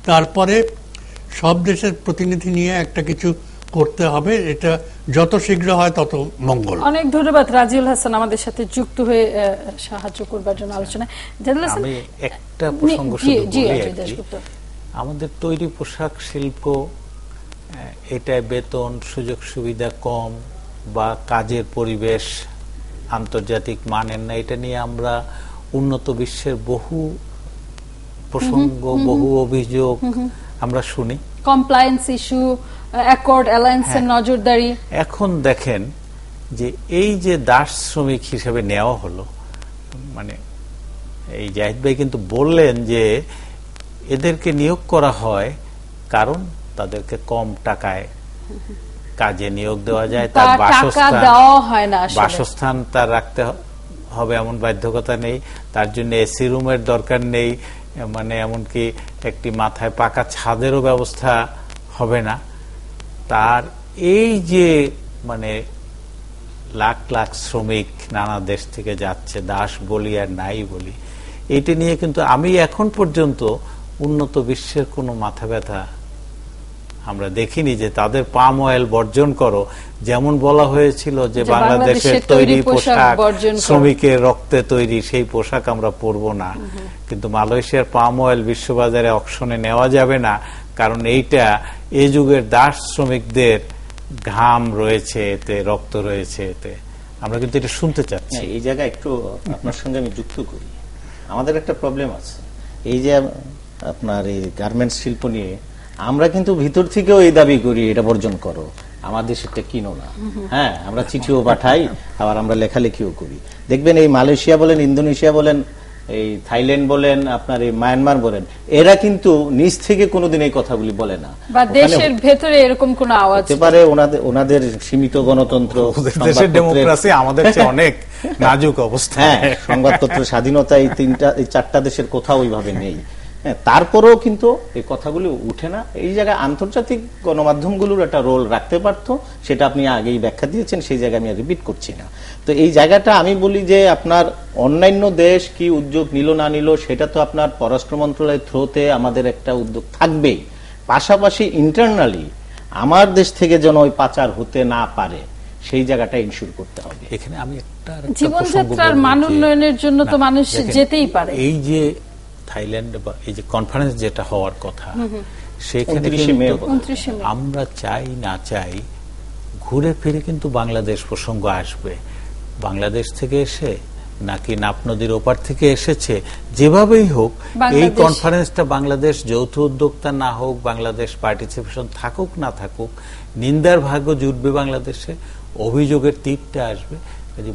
তারপরে সব দেশের প্রতিনিধি নিয়ে একটা কিছু করতে হবে। এটা যত শীঘ্র হয় তত মঙ্গল।
অনেক ধন্যবাদ রাজিউল হাসান আমাদের সাথে যুক্ত হয়ে সাহায্য করবার জন্য আলোচনায়।
আমি একটা প্রসঙ্গ শুধু বলি, আমাদের তৈরি পোশাক শিল্প, এটা বেতন সুযোগ সুবিধা কম বা কাজের পরিবেশ আন্তর্জাতিক মানের না, এটা নিয়ে আমরা উন্নত বিশ্বের বহু প্রসঙ্গ, বহু অভিযোগ আমরা শুনি।
কমপ্লায়েন্স ইস্যু, অ্যাকর্ড, অ্যালায়েন্সের নজরদারি।
এখন দেখেন যে এই যে দাস শ্রমিক হিসেবে নেওয়া হলো, মানে এই জাহিদ ভাই কিন্তু বললেন যে এদেরকে নিয়োগ করা হয় কারণ তাদেরকে কম টাকায় কাজে নিয়োগ দেওয়া যায়, তার বাসস্থান তার রাখতে হবে এমন বাধ্যকতা নেই, তার জন্য এসি রুমের দরকার নেই, মানে এমনকি একটি মাথায় পাকা ছাদেরও ব্যবস্থা হবে না। তার এই যে মানে লাখ লাখ শ্রমিক নানা দেশ থেকে যাচ্ছে, দাস বলি আর নাই বলি, এইটা নিয়ে কিন্তু আমি এখন পর্যন্ত উন্নত বিশ্বের কোনো মাথা ব্যথা আমরা দেখিনি যে তাদের পাম অয়েল বর্জন করো, যেমন বলা হয়েছিল যে বাংলাদেশের তৈরি পোশাক শ্রমিকের রক্তে তৈরি, সেই পোশাক আমরা পরবো না। কিন্তু মালয়েশিয়ার পাম অয়েল বিশ্ববাজারে অকশনে নেওয়া যাবে না, কারণ এইটা এই যুগের দাস শ্রমিকদের ঘাম রয়েছে এতে, রক্ত রয়েছে এতে। আমরা কিন্তু এটা শুনতে চাচ্ছি।
এই জায়গায় একটু আপনার সঙ্গে আমি যুক্ত করি। আমাদের একটা প্রবলেম আছে, এই যে আপনার এই গার্মেন্টস শিল্প নিয়ে আমরা কিন্তু ভিতর থেকেও এই দাবি করি এটা বর্জন করো, আমার দেশেরটা কিনো না। হ্যাঁ, আমরা চিঠিও পাঠাই, আবার আমরা লেখালেখিও করি। দেখবেন এই মালয়েশিয়া বলেন, ইন্দোনেশিয়া বলেন, এই থাইল্যান্ড বলেন, আপনার এই মায়ানমার বলেন, এরা কিন্তু নিজ থেকে কোনোদিন এই কথাগুলি বলে না,
বা দেশের ভেতরে এরকম কোন আওয়াজ
হতে পারে। ওনাদের সীমিত গণতন্ত্র,
দেশের ডেমোক্রেসি আমাদের চেয়ে অনেক নাজুক অবস্থা।
হ্যাঁ, সংবাদপত্র স্বাধীনতা এই চারটা দেশের কোথাও ওইভাবে নেই। হ্যাঁ, তারপরেও কিন্তু এই কথাগুলি উঠে না। এই জায়গায় আন্তর্জাতিক গণমাধ্যমগুলোর একটা রোল রাখতে পারতো, সেটা আপনি আগেই ব্যাখ্যা দিয়েছেন, সেই জায়গায় আমি রিপিট করছি না। তো এই জায়গাটা আমি বলি যে আপনার অন্যান্য দেশ কি উদ্যোগ নিল না নিল, সেটা তো আপনার পররাষ্ট্র মন্ত্রণালয়ের থ্রুতে আমাদের একটা উদ্যোগ থাকবেই। পাশাপাশি ইন্টারনালি আমার দেশ থেকে যেন ওই পাচার হতে না পারে, সেই জায়গাটা ইনশিওর করতে হবে।
এখানে আমি একটা
জীবনযাত্রার মান উন্নয়নের জন্য তো মানুষ যেতেই পারে।
এই যে থাইল্যান্ড বা এই যে কনফারেন্স যেটা হওয়ার কথা, সেখানে আমরা চাই না চাই ঘুরে ফিরে কিন্তু বাংলাদেশ প্রসঙ্গ আসবে। বাংলাদেশ থেকে এসে নাকি নাপ নদীর ওপার থেকে এসেছে, যেভাবেই হোক এই কনফারেন্সটা বাংলাদেশ যৌথ উদ্যোক্তা না হোক, বাংলাদেশ পার্টিসিপেশন থাকুক না থাকুক, নিন্দার ভাগ্য জুটবে বাংলাদেশে, অভিযোগের তীরটা আসবে।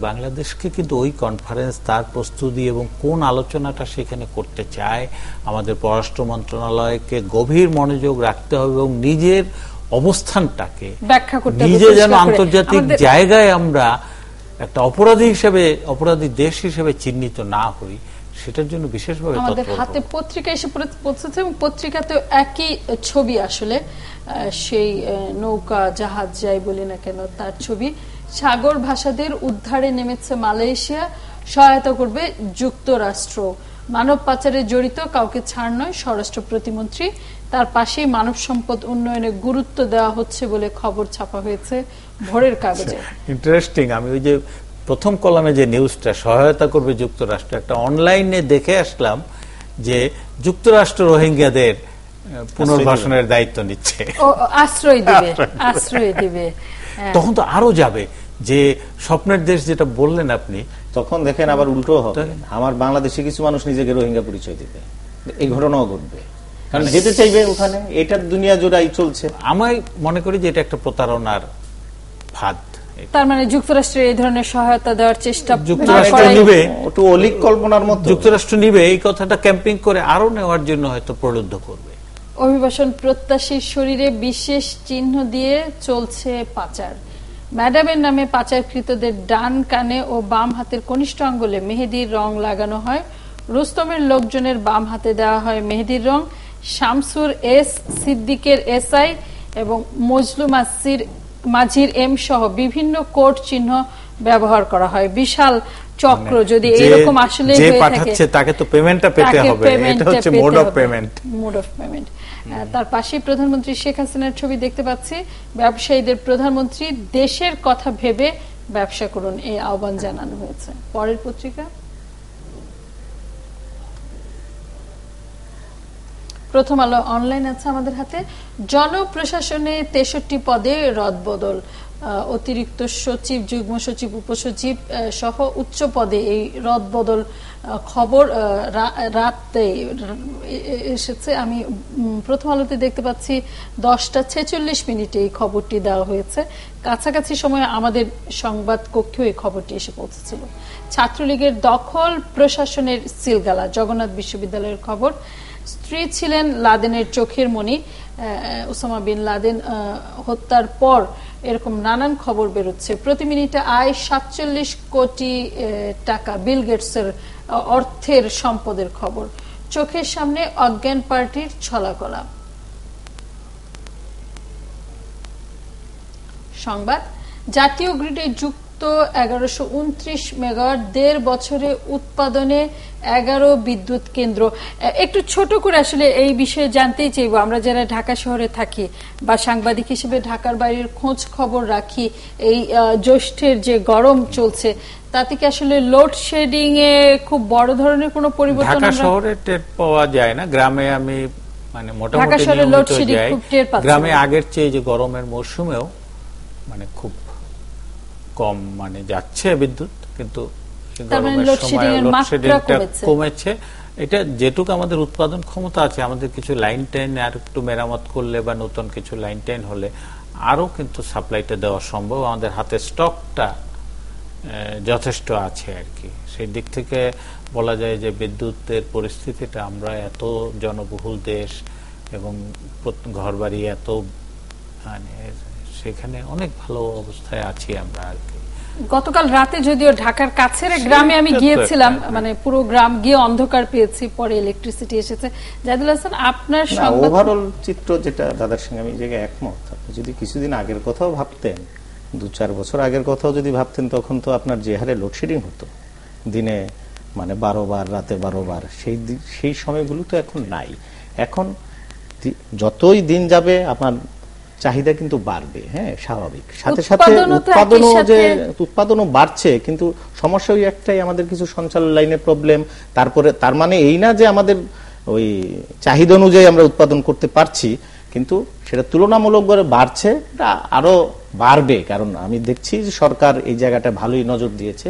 বাংলাদেশকে কিন্তু ওই কনফারেন্স, তার প্রস্তুতি এবং কোন আলোচনাটা সেখানে করতে চায়, আমাদের পররাষ্ট্র মন্ত্রণালয়কে গভীর মনোযোগ রাখতে হবে এবং নিজের অবস্থানটাকে নিজে যেন আন্তর্জাতিক জায়গায় আমরা একটা অপরাধী হিসেবে, অপরাধী দেশ হিসেবে চিহ্নিত না হই, সেটার জন্য বিশেষভাবে
আমাদের হাতে পত্রিকা এসে পৌঁছেছে এবং পত্রিকাতে একই ছবি, আসলে সেই নৌকা জাহাজ যাই বলি না কেন তার ছবি। সাগর ভাষাদের উদ্ধারে নেমেছে মালয়েশিয়া, সহায়তা করবে যুক্তরাষ্ট্র। মানব পাচারে জড়িত কাউকে ছাড় নয় স্বরাষ্ট্র প্রতিমন্ত্রী। তার পাশেই মানব সম্পদ উন্নয়নে গুরুত্ব দেওয়া হচ্ছে বলে খবর ছাপা হয়েছে ভোরের কাগজে।
ইন্টারেস্টিং। আমি ওই যে প্রথম কলামে যে নিউজটা সহায়তা করবে যুক্তরাষ্ট্র, একটা অনলাইনে দেখে আসলাম যে যুক্তরাষ্ট্র রোহিঙ্গাদের পুনর্বাসনের দায়িত্ব নিচ্ছে,
আশ্রয় দিবে।
তখন তো আরো যাবে যে স্বপ্নের দেশ যেটা বললেন আপনি,
তখন দেখেন আবার উল্টো হবে। আমার বাংলাদেশে কিছু মানুষ নিজেকে রোহিঙ্গা পরিচয় দিবে, এই ঘটনাও ঘটবে, কারণ যেতে চাইবে ওখানে। এটা দুনিয়া জোড়াই চলছে।
আমি মনে করি যে এটা একটা প্রতারণার ফাঁদ।
তার মানে যুক্তরাষ্ট্রের এই ধরনের সহায়তা দেওয়ার চেষ্টা
যুক্তরাষ্ট্র নিবে,
একটু অলিক কল্পনার মতো
যুক্তরাষ্ট্র নিবে, এই কথাটা ক্যাম্পিং করে আরো নেওয়ার জন্য হয়তো প্রলুব্ধ করবে।
অভিবাসন প্রত্যাশীর শরীরে বিশেষ চিহ্ন দিয়ে চলছে পাচার। ম্যাডামের নামে পাচারকৃতদের ডান কানে ও বাম হাতের কনিষ্ঠ আঙ্গুলে মেহেদির রং লাগানো হয়। রুস্তমের লোকজনের বাম হাতে দেওয়া হয় মেহেদির রং। শামসুর এস, সিদ্দিকের এসআই এবং মজলুম মাঝির এম সহ বিভিন্ন কোড চিহ্ন ব্যবহার করা হয়। বিশাল চক্র। যদি এরকম আসলে হয়ে থাকে,
তাকে তো পেমেন্টটা পেতে হবে, এটা হচ্ছে মোড অফ পেমেন্ট।
তার পাশেই প্রধানমন্ত্রী শেখ হাসিনার ছবি দেখতে পাচ্ছি। ব্যবসায়ীদের প্রধানমন্ত্রী দেশের কথা ভেবে ব্যবসা করুন, এই আহ্বান জানানো হয়েছে। পরের পত্রিকা প্রথম আলো অনলাইন আছে আমাদের হাতে। জনপ্রশাসনে 63 পদে রদবদল। অতিরিক্ত সচিব, যুগ্ম সচিব, উপসচিব সহ উচ্চ পদে এই রদবদল খবর রাতে এসেছে। আমি প্রথম আলোতে দেখতে পাচ্ছি 10:46 এই খবরটি দেওয়া হয়েছে। কাছাকাছি সময়ে আমাদের সংবাদ কক্ষেও এই খবরটি এসে পৌঁছেছিল। ছাত্রলীগের দখল প্রশাসনের সিলগালা, জগন্নাথ বিশ্ববিদ্যালয়ের খবর। স্ত্রী ছিলেন লাদেনের চোখের মণি। ওসামা বিন লাদেন হত্যার পর এরকম নানান খবর বেরোচ্ছে। প্রতি মিনিটে আয় 47 কোটি টাকা, বিল গেটসের অর্থের সম্পদের খবর। চোখের সামনে অজ্ঞান পার্টির ছলাকলা। সংবাদ জাতীয় গ্রিডে যুক্ত 1129 মেগাওয়াট, 1.5 বছরে উৎপাদনে 11 বিদ্যুৎ কেন্দ্র। একটু ছোট করে আসলে এই বিষয়ে জানতেই চাইব, আমরা যারা ঢাকা শহরে থাকি বা সাংবাদিক হিসেবে ঢাকার বাইরের খোঁজ খবর রাখি, এই জ্যৈষ্ঠের যে গরম চলছে তাতে কি আসলে লোডশেডিং এ খুব বড় ধরনের কোনো পরিবর্তন?
ঢাকা শহরে টের পাওয়া যায় না, গ্রামে আমি মানে মোটামুটি গ্রামে আগের চেয়ে যে গরমের মৌসুমেও মানে খুব কম মানে যাচ্ছে বিদ্যুৎ, কিন্তু
তার মানে লোডশেডিং এর মাত্রা
কমেছে। এটা যেটুকু আমাদের উৎপাদন ক্ষমতা আছে, আমাদের কিছু লাইন টাইন আর একটু মেরামত করলে বা নতুন কিছু লাইন টাইন হলে আরো কিন্তু সাপ্লাইটা দেওয়া সম্ভব। আমাদের হাতে স্টকটা যথেষ্ট আছে আর কি। সেই দিক থেকে বলা যায় যে বিদ্যুতের পরিস্থিতিটা, আমরা এত জনবহুল দেশ এবং ঘরবাড়ি এত, মানে সেখানে অনেক ভালো অবস্থায় আছি আমরা আর কি।
গতকাল রাতে যদিও ঢাকার কাছের এক গ্রামে আমি গিয়েছিলাম, মানে পুরো গ্রাম গিয়ে অন্ধকার পেয়েছি, পরে ইলেকট্রিসিটি এসেছে। জাহিদুল হাসান, আপনার
ওভারঅল চিত্র যেটা দাদার সঙ্গে আমি জায়গায় একমত। আপনি যদি কিছুদিন আগের কথাও ভাবতেন, 2-4 বছর আগের কথাও যদি ভাবতেন, তখন তো আপনার যে হারে লোডশেডিং হতো, দিনে মানে 12 বার, রাতে 12 বার, সেই সময়গুলো তো এখন নাই। এখন যতই দিন যাবে আপনার চাহিদা কিন্তু বাড়বে, হ্যাঁ স্বাভাবিক। সাথে সাথে উৎপাদনও বাড়ছে, কিন্তু সমস্যা ওই একটাই, আমাদের কিছু সঞ্চালন লাইনের প্রবলেম। তারপরে তার মানে এই না যে আমাদের ওই চাহিদা অনুযায়ী আমরা উৎপাদন করতে পারছি, কিন্তু সেটা তুলনামূলকভাবে বাড়ছে, আরো বাড়বে। কারণ আমি দেখছি যে সরকার এই জায়গাটা ভালোই নজর দিয়েছে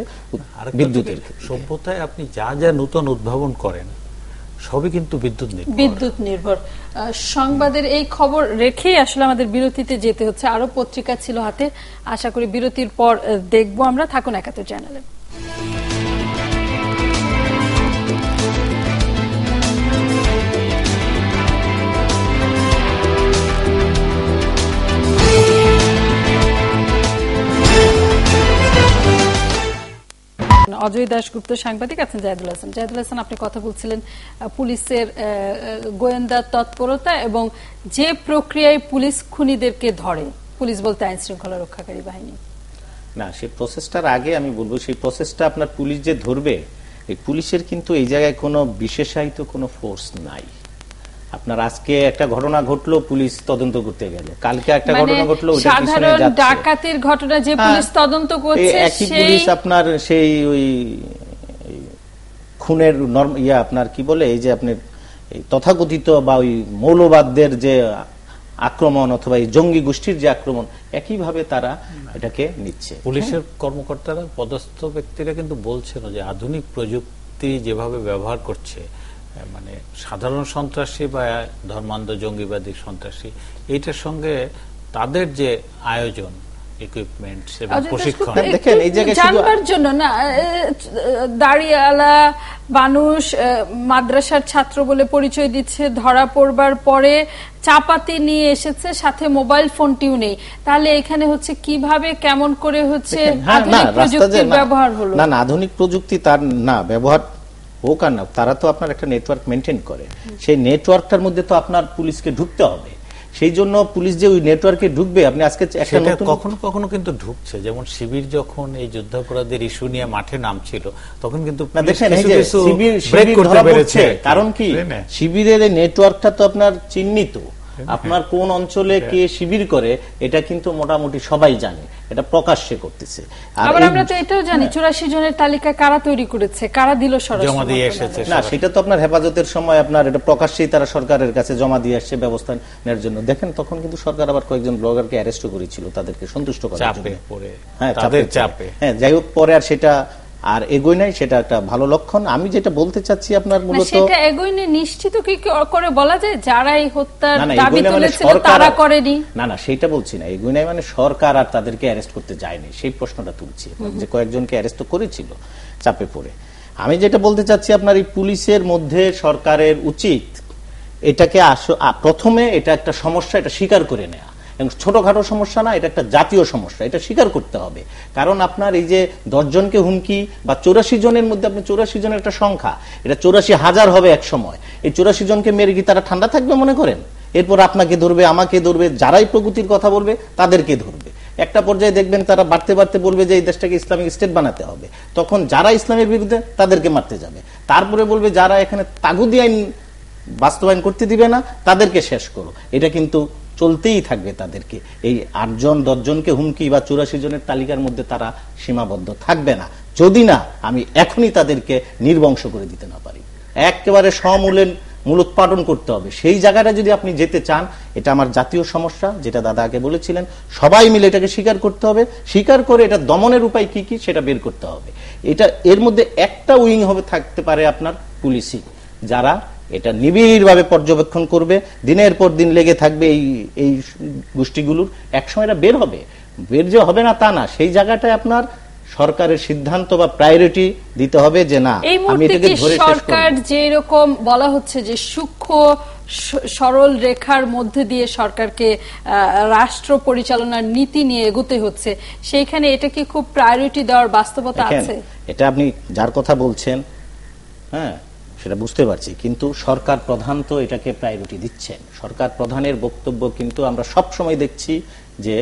বিদ্যুতের।
সভ্যতায় আপনি যা যা নতুন উদ্ভাবন করেন সবই কিন্তু বিদ্যুৎ নির্ভর।
সংবাদের এই খবর রেখেই আসলে আমাদের বিরতিতে যেতে হচ্ছে। আরো পত্রিকা ছিল হাতে, আশা করি বিরতির পর দেখবো আমরা। থাকুন একাত্তর চ্যানেলে। অজয় দাশগুপ্ত সাংবাদিক আছেন, জাহিদুল হাসান। জাহিদুল হাসান, আপনি কথা বলছিলেন পুলিশের গোয়েন্দা তৎপরতা এবং যে প্রক্রিয়ায় পুলিশ খুনিদেরকে ধরে, পুলিশ বলতে আইন শৃঙ্খলা রক্ষাকারী বাহিনী
না, সেই প্রসেসটার আগে আমি বলবো, সেই প্রসেসটা আপনার পুলিশ যে ধরবে, এই পুলিশের কিন্তু এই জায়গায় কোনো বিশেষায়িত কোনো ফোর্স নাই। আপনার আজকে একটা ঘটনা ঘটলো, পুলিশ তদন্ত করতে গেল, কালকে একটা ঘটনা ঘটলো, ওটা পিছনে যাচ্ছে।
ডাকাতির ঘটনা যে পুলিশ তদন্ত করছে,
একই পুলিশ আপনার সেই ওই খুনের আপনার কি বলে, এই যে আপনি তথাকথিত বা ওই মৌলবাদদের যে আক্রমণ অথবা এই জঙ্গি গোষ্ঠীর যে আক্রমণ, একইভাবে তারা এটাকে নিচ্ছে।
পুলিশের কর্মকর্তারা, পদস্থ ব্যক্তিরা কিন্তু বলছেন যে আধুনিক প্রযুক্তি যেভাবে ব্যবহার করছে, মানে সাধারণ সন্ত্রাসী বা ধর্মান্ধ জঙ্গিবাদী সন্ত্রাসী, এইটার সঙ্গে তাদের যে আয়োজন, ইকুইপমেন্টস এবং প্রশিক্ষণ,
দেখেন এই জায়গায়
জানবার জন্য না, দাড়িওয়ালা মানুষ মাদ্রাসার ছাত্র বলে পরিচয় দিচ্ছে, ধরা পড়বার পরে চাপাতি নিয়ে এসেছে, সাথে মোবাইল ফোনটিও নেই। তাহলে এখানে হচ্ছে কিভাবে কেমন করে হচ্ছে আধুনিক প্রযুক্তির ব্যবহার হলো?
না, আধুনিক প্রযুক্তি তার না ব্যবহার হোক আর না, তারা তো আপনার একটা নেটওয়ার্ক মেনটেন করে, সেই নেটওয়ার্কটার মধ্যে তো আপনার পুলিশকে ঢুকতে হবে। সেই জন্য পুলিশ যে ওই নেটওয়ার্কে ঢুকবে, আপনি আজকে
কখনো কখনো কিন্তু ঢুকছে। যেমন শিবির যখন এই যুদ্ধাপরাধের ইস্যু নিয়ে মাঠে নামছিল, তখন কিন্তু
কারণ কি, শিবিরের নেটওয়ার্কটা তো আপনার চিহ্নিত, আপনার কোন অঞ্চলে কে শিবির করে এটা কিন্তু মোটামুটি সবাই জানে, এটা প্রকাশ্যে করতেছে।
আবার আমরা তো এটাও জানি 84 জনের তালিকা কারা তৈরি করেছে, কারা দিল সরাসরি
জমা দিয়ে এসেছে।
না, সেটা তো আপনার হেফাজতের সময় আপনার এটা প্রকাশ্যেই তারা সরকারের কাছে জমা দিয়ে আসছে ব্যবস্থা নেওয়ার জন্য। দেখেন তখন কিন্তু সরকার আবার কয়েকজন ব্লগারকে অ্যারেস্ট করেছিল তাদেরকে সন্তুষ্ট করার জন্য, চাপে। হ্যাঁ, যাই হোক, পরে আর সেটা আর এগোয় নাই, সেটা একটা ভালো লক্ষণ। আমি যেটা বলতে চাচ্ছি আপনার মূলত
সেটা এগোয় না, নিশ্চিত কি করে বলা যায় যারা এই হত্যার দাবি তুলেছিল তারা করেনি?
না, সেটা বলছি না। এগোয় নাই মানে সরকার আর তাদেরকে অ্যারেস্ট করতে যায়নি, সেই প্রশ্নটা তুলছি, যে কয়েকজনকে অ্যারেস্ট করেছিল চাপে পড়ে। আমি যেটা বলতে চাচ্ছি, আপনার এই পুলিশের মধ্যে সরকারের উচিত এটাকে প্রথমে এটা একটা সমস্যা, এটা স্বীকার করে নেয়া। ছোটখাটো সমস্যা না, এটা একটা জাতীয় সমস্যা, এটা স্বীকার করতে হবে। কারণ আপনার এই যে 10 জনকে হুমকি বা 84 জনের মধ্যে আপনি 84 জনের একটা সংখ্যা, এটা 84,000 হবে এক সময়। এই 84 জনকে মেরে কি তারা ঠান্ডা থাকবে মনে করেন? এরপর আপনাকে ধরবে, আমাকে ধরবে, যারাই প্রগতির কথা বলবে তাদেরকে ধরবে। একটা পর্যায়ে দেখবেন তারা বাড়তে বাড়তে বলবে যে এই দেশটাকে ইসলামিক স্টেট বানাতে হবে, তখন যারা ইসলামের বিরুদ্ধে তাদেরকে মারতে যাবে। তারপরে বলবে যারা এখানে তাগুদি আইন বাস্তবায়ন করতে দিবে না তাদেরকে শেষ করো। এটা কিন্তু চলতেই থাকবে তাদেরকে। এই 8 জন 10 জনকে হুমকি বা 84 জনের তালিকার মধ্যে তারা সীমাবদ্ধ থাকবে না, যদি না আমি এখনই তাদেরকে নির্বংশ করে দিতে না পারি, একেবারে সমূলে মূলোৎপাটন করতে হবে। সেই জায়গাটা যদি আপনি যেতে চান, এটা আমার জাতীয় সমস্যা, যেটা দাদা আগে বলেছিলেন, সবাই মিলে এটাকে স্বীকার করতে হবে, স্বীকার করে এটা দমনের উপায় কি কি সেটা বের করতে হবে। এটা এর মধ্যে একটা উইং হবে থাকতে পারে আপনার পুলিশই, যারা এটা নিবিড়ভাবে পর্যবেক্ষণ করবে, দিনের পর দিন লেগে থাকবে এই গোষ্ঠীগুলোর, একসময় এটা বের হবে। বের যে হবে না তা না, সেই জায়গাটায় আপনার সরকারের সিদ্ধান্ত বা প্রায়োরিটি দিতে হবে যে না আমি এটাকে ধরে শেষ করব।
সরকার যে রকম বলা হচ্ছে যে সূক্ষ্ম সরল রেখার মধ্যে দিয়ে সরকারকে রাষ্ট্র পরিচালনার নীতি নিয়ে এগোতে হচ্ছে, সেইখানে এটা কি খুব প্রায়োরিটি দেওয়ার বাস্তবতা আছে?
এটা আপনি যার কথা বলছেন, হ্যাঁ সেটা বুঝতে পারছি, কিন্তু সরকার প্রধান তো এটাকে প্রায়োরিটি দিচ্ছেন। সরকার প্রধানের বক্তব্য কিন্তু আমরা সব সময় দেখছি যে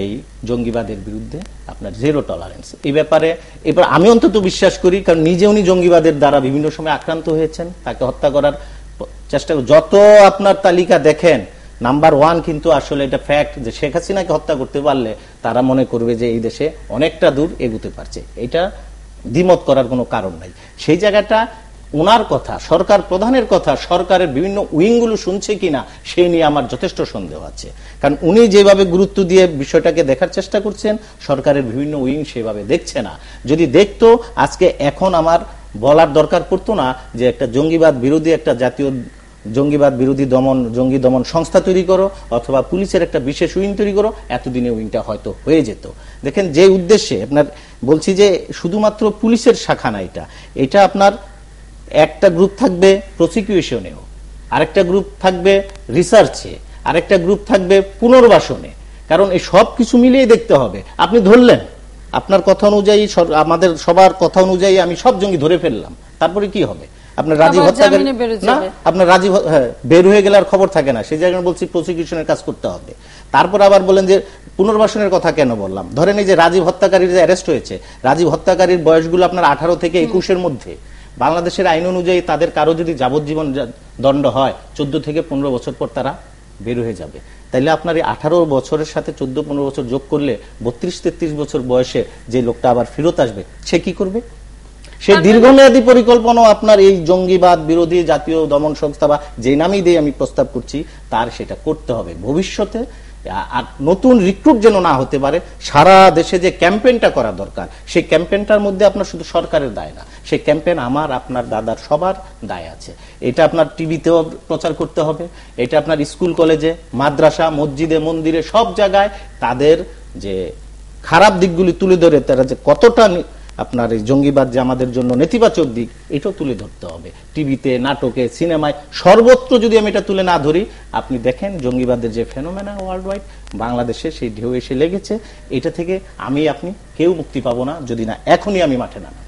এই জঙ্গিবাদের বিরুদ্ধে আপনার জিরো টলারেন্স। এই ব্যাপারে এবার আমি অন্তত বিশ্বাস করি, কারণ নিজে উনি জঙ্গিবাদের দ্বারা বিভিন্ন সময় আক্রান্ত হয়েছেন, তাকে হত্যা করার চেষ্টা, যত আপনার তালিকা দেখেন নাম্বার 1 কিন্তু আসলে এটা ফ্যাক্ট যে শেখ হাসিনাকে হত্যা করতে পারলে তারা মনে করবে যে এই দেশে অনেকটা দূর এগুতে পারছে, এটা দ্বিমত করার কোনো কারণ নাই। সেই জায়গাটা ওনার কথা, সরকার প্রধানের কথা সরকারের বিভিন্ন উইংগুলো শুনছে কিনা সেই নিয়ে আমার যথেষ্ট সন্দেহ আছে। কারণ উনি যেভাবে গুরুত্ব দিয়ে বিষয়টাকে দেখার চেষ্টা করছেন, সরকারের বিভিন্ন উইং সেভাবে দেখছে না। যদি দেখতো আজকে এখন আমার বলার দরকার পড়তো না যে একটা জঙ্গিবাদ বিরোধী, একটা জাতীয় জঙ্গিবাদ বিরোধী জঙ্গি দমন সংস্থা তৈরি করো অথবা পুলিশের একটা বিশেষ উইং তৈরি করো, এতদিনে উইংটা হয়তো হয়ে যেত। দেখেন যে উদ্দেশ্যে আপনার বলছি যে শুধুমাত্র পুলিশের শাখা না, এটা আপনার একটা গ্রুপ থাকবে প্রসিকিউশনেও, আরেকটা গ্রুপ থাকবে রিসার্চে, আরেকটা গ্রুপ থাকবে পুনর্বাসনে। কারণ এই সব কিছু মিলিয়ে দেখতে হবে। আপনি ধরলেন, আপনার কথা অনুযায়ী, আমাদের সবার কথা অনুযায়ী আমি সব জঙ্গি ধরে ফেললাম, তারপরে কি হবে? আপনার রাজীব হত্যাকারী না, আপনার রাজীব বের হয়ে গেলে আর খবর থাকে না, সেই জায়গায় বলছি প্রসিকিউশনের কাজ করতে হবে। তারপর আবার বলেন যে পুনর্বাসনের কথা কেন বললাম? ধরেন এই যে রাজীব হত্যাকারীর যে অ্যারেস্ট হয়েছে, রাজীব হত্যাকারীর বয়সগুলো আপনার 18 থেকে 21-এর মধ্যে। বাংলাদেশের আইন অনুযায়ী তাদের কারো যদি যাবজ্জীবন দণ্ড হয়, 14 থেকে 15 বছর পর তারা বের হয়ে যাবে। তাইলে আপনার এই 18 বছরের সাথে 14-15 বছর যোগ করলে 32-33 বছর বয়সে যে লোকটা আবার ফেরত আসবে, সে কি করবে? সে দীর্ঘমেয়াদী পরিকল্পনা আপনার এই জঙ্গিবাদ বিরোধী জাতীয় দমন সংস্থা বা যে নামই দিয়ে আমি প্রস্তাব করছি, তার সেটা করতে হবে ভবিষ্যতে। আর নতুন রিক্রুট যেন না হতে পারে। সারা দেশে যে ক্যাম্পেইনটা করা দরকার, সেই ক্যাম্পেইনটার মধ্যে আপনার শুধু সরকারের দায় না, সেই ক্যাম্পেইন আমার, আপনার, দাদার সবার দায় আছে। এটা আপনার টিভিতেও প্রচার করতে হবে, এটা আপনার স্কুল কলেজে, মাদ্রাসা, মসজিদে, মন্দিরে, সব জায়গায় তাদের যে খারাপ দিকগুলি তুলে ধরে, তারা যে কতটা আপনার এই জঙ্গিবাদ যে আমাদের জন্য নেতিবাচক দিক, এটাও তুলে ধরতে হবে। টিভিতে, নাটকে, সিনেমায়, সর্বত্র যদি আমি এটা তুলে না ধরি, আপনি দেখেন জঙ্গিবাদের যে ফেনোমেনা ওয়ার্ল্ড ওয়াইড, বাংলাদেশে সেই ঢেউ এসে লেগেছে। এটা থেকে আমি আপনি কেউ মুক্তি পাবো না যদি না এখনই আমি মাঠে নামি।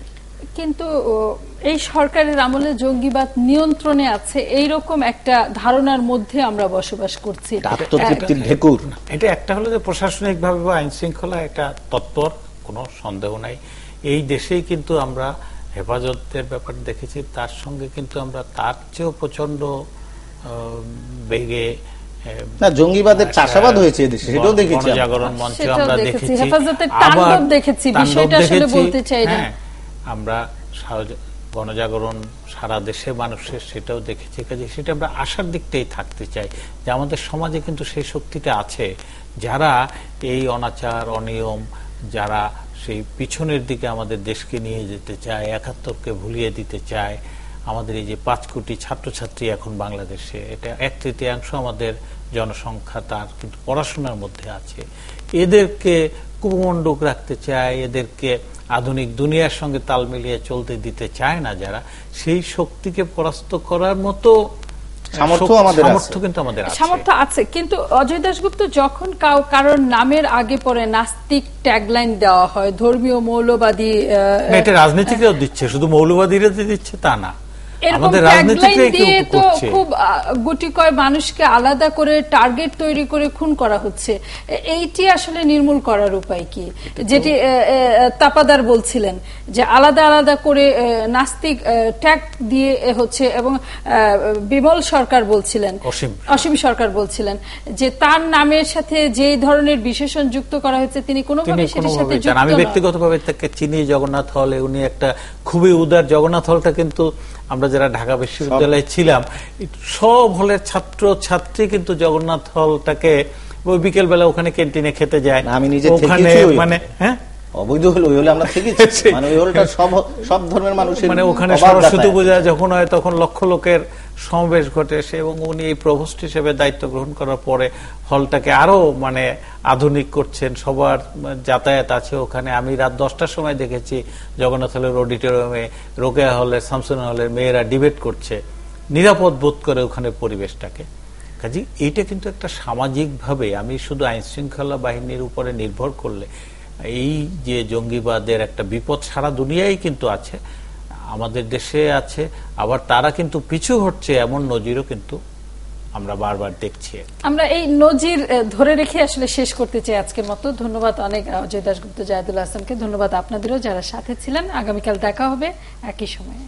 কিন্তু এই সরকারের আমলে জঙ্গিবাদ নিয়ন্ত্রণে আছে, এইরকম একটা ধারণার মধ্যে আমরা বসবাস করছি।
এটা একটা হলো যে প্রশাসনিকভাবে বা আইন শৃঙ্খলা একটা তৎপর, কোনো সন্দেহ নাই। এই দেশেই কিন্তু আমরা হেফাজতের ব্যাপার দেখেছি, তার সঙ্গে কিন্তু আমরা তার চেয়েও প্রচন্ড বেগে
জঙ্গিবাদের চাষাবাদ হয়েছে এদেশে, সেটাও দেখেছি।
গণজাগরণ মঞ্চ আমরা দেখেছি,
হেফাজতের তাণ্ডব দেখেছি, বিষয়টা আসলে বলতে চাই না।
আমরা গণজাগরণ সারা দেশে মানুষের, সেটাও দেখেছি। কাজে সেটা আমরা আশার দিকটাই থাকতে চাই যে আমাদের সমাজে কিন্তু সেই শক্তিটা আছে, যারা এই অনাচার, অনিয়ম, যারা সেই পিছনের দিকে আমাদের দেশকে নিয়ে যেতে চায়, 71কে ভুলিয়ে দিতে চায়। আমাদের এই যে 5 কোটি ছাত্রছাত্রী এখন বাংলাদেশে, এটা 1/3 আমাদের জনসংখ্যা, তার কিন্তু পড়াশোনার মধ্যে আছে। এদেরকে কুমণ্ডুক রাখতে চায়, এদেরকে আধুনিক দুনিয়ার সঙ্গে তাল মিলিয়ে চলতে দিতে চায় না যারা, সেই শক্তিকে পরাস্ত করার মতো
সামর্থ্য আছে। কিন্তু অজয় দাশগুপ্ত, যখন কারোর নামের আগে পরে নাস্তিক ট্যাগলাইন দেওয়া হয়, ধর্মীয় মৌলবাদী,
এটা রাজনীতিকেও দিচ্ছে, শুধু মৌলবাদীরা দিচ্ছে তা না,
আমাদের রাজনীতিকরা দিয়ে তো খুব গুটি কয় মানুষকে আলাদা করে টার্গেট তৈরি করে খুন করা হচ্ছে। এইটি আসলে নির্মূল করার উপায় কি? যেটি তাপাদার বলছিলেন যে আলাদা আলাদা করে নাস্তিক ট্যাগ দিয়ে হচ্ছে, এবং বিমল সরকার বলছিলেন, অসীম সরকার বলছিলেন যে তার নামের সাথে যে ধরনের বিশেষণ যুক্ত করা হয়েছে তিনি কোনোভাবে সেটির সাথে যুক্ত না।
আমি ব্যক্তিগতভাবে তাকে চিনি, জগন্নাথ হলে উনি একটা খুবই উদার, জগন্নাথ হলটা কিন্তু আমরা আমরা যারা ঢাকা বিশ্ববিদ্যালয়ে ছিলাম সব হলের ছাত্র ছাত্রী কিন্তু জগন্নাথ হলটাকে ওই বিকেল বেলা ওখানে ক্যান্টিনে খেতে যায়।
আমি নিজে
ওখানে
থেকেছি
মানে হ্যাঁ
অবৈধ হলো ওই হলে আমরা থেকেছি, মানে ওই হলটা সব ধর্মের মানুষের,
মানে ওখানে সরস্বতী পূজা যখন হয় তখন লক্ষ লোকের সমাবেশ ঘটে। এবং উনি এই প্রভোস্ট হিসেবে দায়িত্ব গ্রহণ করার পরে হলটাকে আরো মানে আধুনিক করছেন, সবার যাতায়াত আছে ওখানে। আমি রাত 10টার সময় দেখেছি জগন্নাথ হলের অডিটোরিয়ামে রোকেয়া হলের, শামসুন হলের মেয়েরা ডিবেট করছে, নিরাপদ বোধ করে ওখানে পরিবেশটাকে। কাজে এইটা কিন্তু একটা সামাজিকভাবে, আমি শুধু আইন শৃঙ্খলা বাহিনীর উপরে নির্ভর করলে এই যে জঙ্গিবাদের একটা বিপদ সারা দুনিয়ায় কিন্তু আছে, আমাদের দেশে আছে, আবার তারা কিন্তু পিছু হটছে এমন নজিরও কিন্তু আমরা বারবার দেখছি।
আমরা এই নজির ধরে রেখে আসলে শেষ করতে চাই আজকের মতো। ধন্যবাদ অনেক অজয় দাশগুপ্ত, জাহিদুল হাসানকে। ধন্যবাদ আপনাদেরও যারা সাথে ছিলেন। আগামীকাল দেখা হবে একই সময়ে।